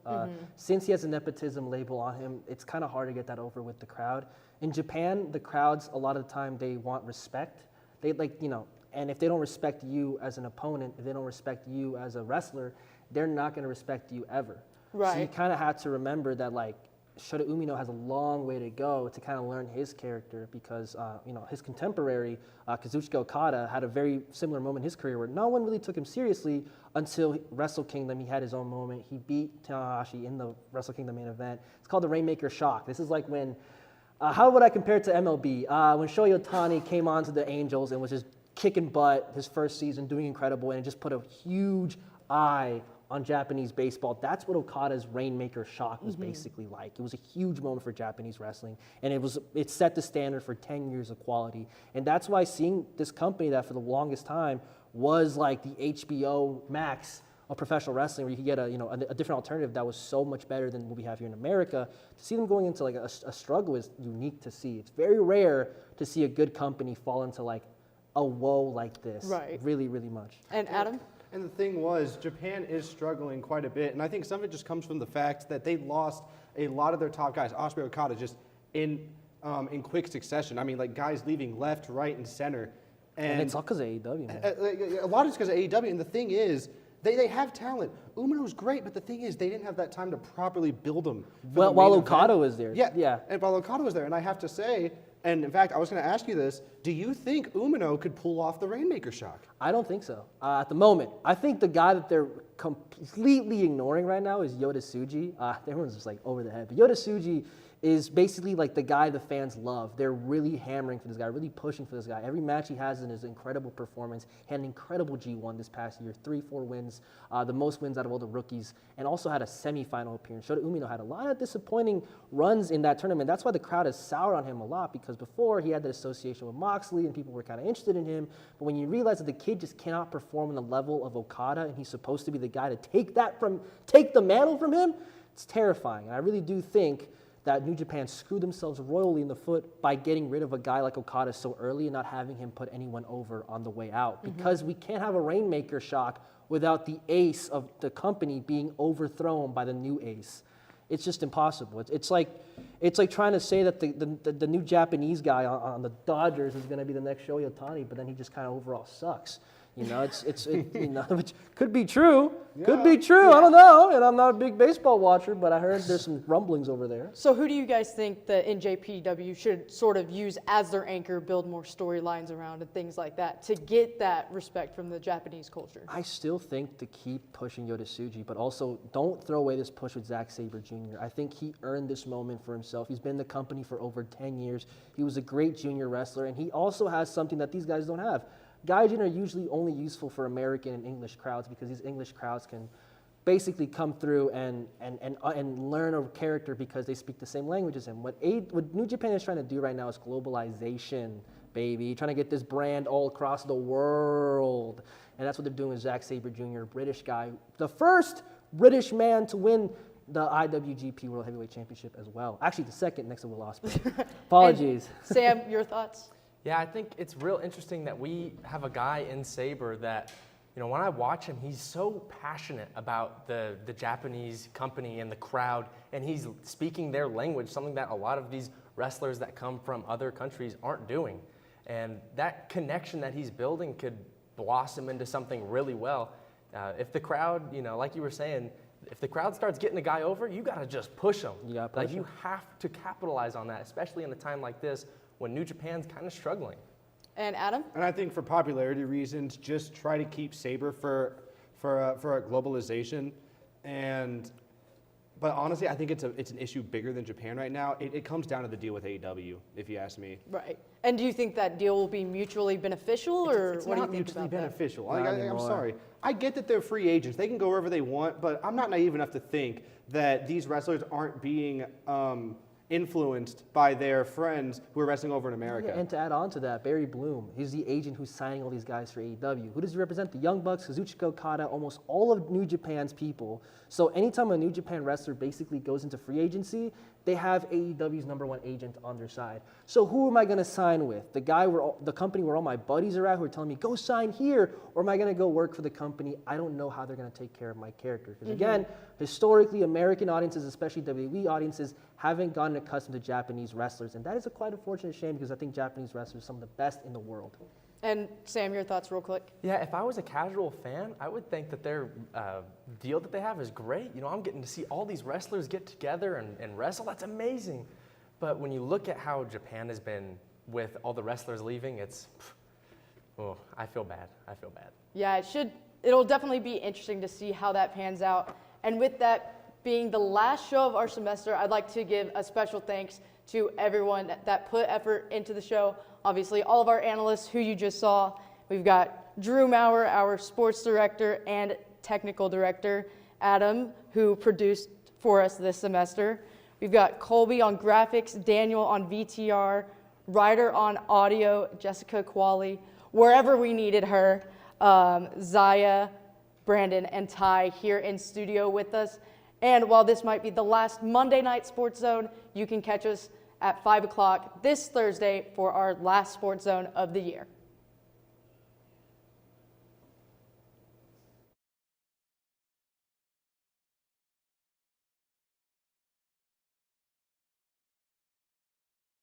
Since he has a nepotism label on him, it's kind of hard to get that over with the crowd. In Japan, the crowds, a lot of the time, they want respect. They and if they don't respect you as an opponent, if they don't respect you as a wrestler, they're not going to respect you ever. Right. So you kind of have to remember that, like, Shota Umino has a long way to go to kind of learn his character because, his contemporary, Kazuchika Okada, had a very similar moment in his career where no one really took him seriously until Wrestle Kingdom. He had his own moment. He beat Tanahashi in the Wrestle Kingdom main event. It's called the Rainmaker Shock. This is like when, how would I compare it to MLB? When Shohei Ohtani came on to the Angels and was just kicking butt his first season, doing incredible, and it just put a huge eye on Japanese baseball. That's what Okada's Rainmaker Shock was basically like. It was a huge moment for Japanese wrestling, and it set the standard for 10 years of quality. And that's why seeing this company that for the longest time was like the HBO Max of professional wrestling, where you could get a different alternative that was so much better than what we have here in America, to see them going into like a struggle is unique to see. It's very rare to see a good company fall into like a woe like this. Right. Really, really much. And Adam? And the thing was, Japan is struggling quite a bit, and I think some of it just comes from the fact that they lost a lot of their top guys, Osprey, Okada, just in quick succession. I mean, like guys leaving left, right, and center. And it's all because of AEW, man. A lot of it's because of AEW, and the thing is, they have talent. Umino's great, but the thing is, they didn't have that time to properly build them. While Okada was there. Yeah. And while Okada was there, and I have to say, and in fact, I was going to ask you this, do you think Umino could pull off the Rainmaker Shock? I don't think so. At the moment, I think the guy that they're completely ignoring right now is Yota Tsuji. Everyone's just like over the head. But Yota Tsuji is basically like the guy the fans love. They're really hammering for this guy, really pushing for this guy. Every match he has in his incredible performance. He had an incredible G1 this past year, 3-4 wins, the most wins out of all the rookies, and also had a semifinal appearance. Shota Umino had a lot of disappointing runs in that tournament. That's why the crowd has soured on him a lot, because before he had that association with Moxley and people were kind of interested in him. But when you realize that the kid just cannot perform on the level of Okada and he's supposed to be the guy to take the mantle from him, it's terrifying. And I really do think that New Japan screwed themselves royally in the foot by getting rid of a guy like Okada so early and not having him put anyone over on the way out. Because we can't have a Rainmaker shock without the ace of the company being overthrown by the new ace. It's just impossible. It's like trying to say that the new Japanese guy on the Dodgers is going to be the next Shohei Ohtani, but then he just kind of overall sucks. You know, which could be true. Could be true. I don't know. And I'm not a big baseball watcher, but I heard there's some rumblings over there. So who do you guys think the NJPW should sort of use as their anchor, build more storylines around and things like that to get that respect from the Japanese culture? I still think to keep pushing Yota Tsuji, but also don't throw away this push with Zack Sabre Jr. I think he earned this moment for himself. He's been in the company for over 10 years. He was a great junior wrestler, and he also has something that these guys don't have. Gaijin are usually only useful for American and English crowds because these English crowds can basically come through and learn a character because they speak the same language as him. What New Japan is trying to do right now is globalization, baby. Trying to get this brand all across the world. And that's what they're doing with Zack Sabre Jr., British guy. The first British man to win the IWGP World Heavyweight Championship as well. Actually, the second next to Will Ospreay. Apologies. Sam, your thoughts? Yeah, I think it's real interesting that we have a guy in Sabre that, you know, when I watch him, he's so passionate about the Japanese company and the crowd, and he's speaking their language, something that a lot of these wrestlers that come from other countries aren't doing. And that connection that he's building could blossom into something really well. If the crowd, you know, like you were saying, if the crowd starts getting a guy over, you got to just push him. You have to capitalize on that, especially in a time like this when New Japan's kind of struggling. And Adam? And I think for popularity reasons, just try to keep Sabre for a globalization. But honestly, I think it's an issue bigger than Japan right now. It comes down to the deal with AEW, if you ask me. Right. And do you think that deal will be mutually beneficial, or it's what do you not think mutually about beneficial. that? I'm sorry. I get that they're free agents. They can go wherever they want, but I'm not naive enough to think that these wrestlers aren't being influenced by their friends who are wrestling over in America. Yeah, and to add on to that, Barry Bloom, he's the agent who's signing all these guys for AEW. Who does he represent? The Young Bucks, Kazuchika Okada, almost all of New Japan's people. So anytime a New Japan wrestler basically goes into free agency, they have AEW's #1 agent on their side. So who am I going to sign with? The company where all my buddies are at who are telling me, go sign here, or am I going to go work for the company? I don't know how they're going to take care of my character. Because again, historically, American audiences, especially WWE audiences, haven't gotten accustomed to Japanese wrestlers. And that is a quite unfortunate shame because I think Japanese wrestlers are some of the best in the world. And Sam, your thoughts real quick? Yeah, if I was a casual fan, I would think that their deal that they have is great. You know, I'm getting to see all these wrestlers get together and wrestle. That's amazing. But when you look at how Japan has been with all the wrestlers leaving, I feel bad. I feel bad. Yeah, it'll definitely be interesting to see how that pans out. And with that being the last show of our semester, I'd like to give a special thanks to everyone that put effort into the show. Obviously, all of our analysts who you just saw. We've got Drew Maurer, our sports director and technical director, Adam, who produced for us this semester. We've got Colby on graphics, Daniel on VTR, Ryder on audio, Jessica Qualley, wherever we needed her, Zaya, Brandon, and Ty here in studio with us. And while this might be the last Monday night Sports Zone, you can catch us at 5 o'clock this Thursday for our last Sports Zone of the year.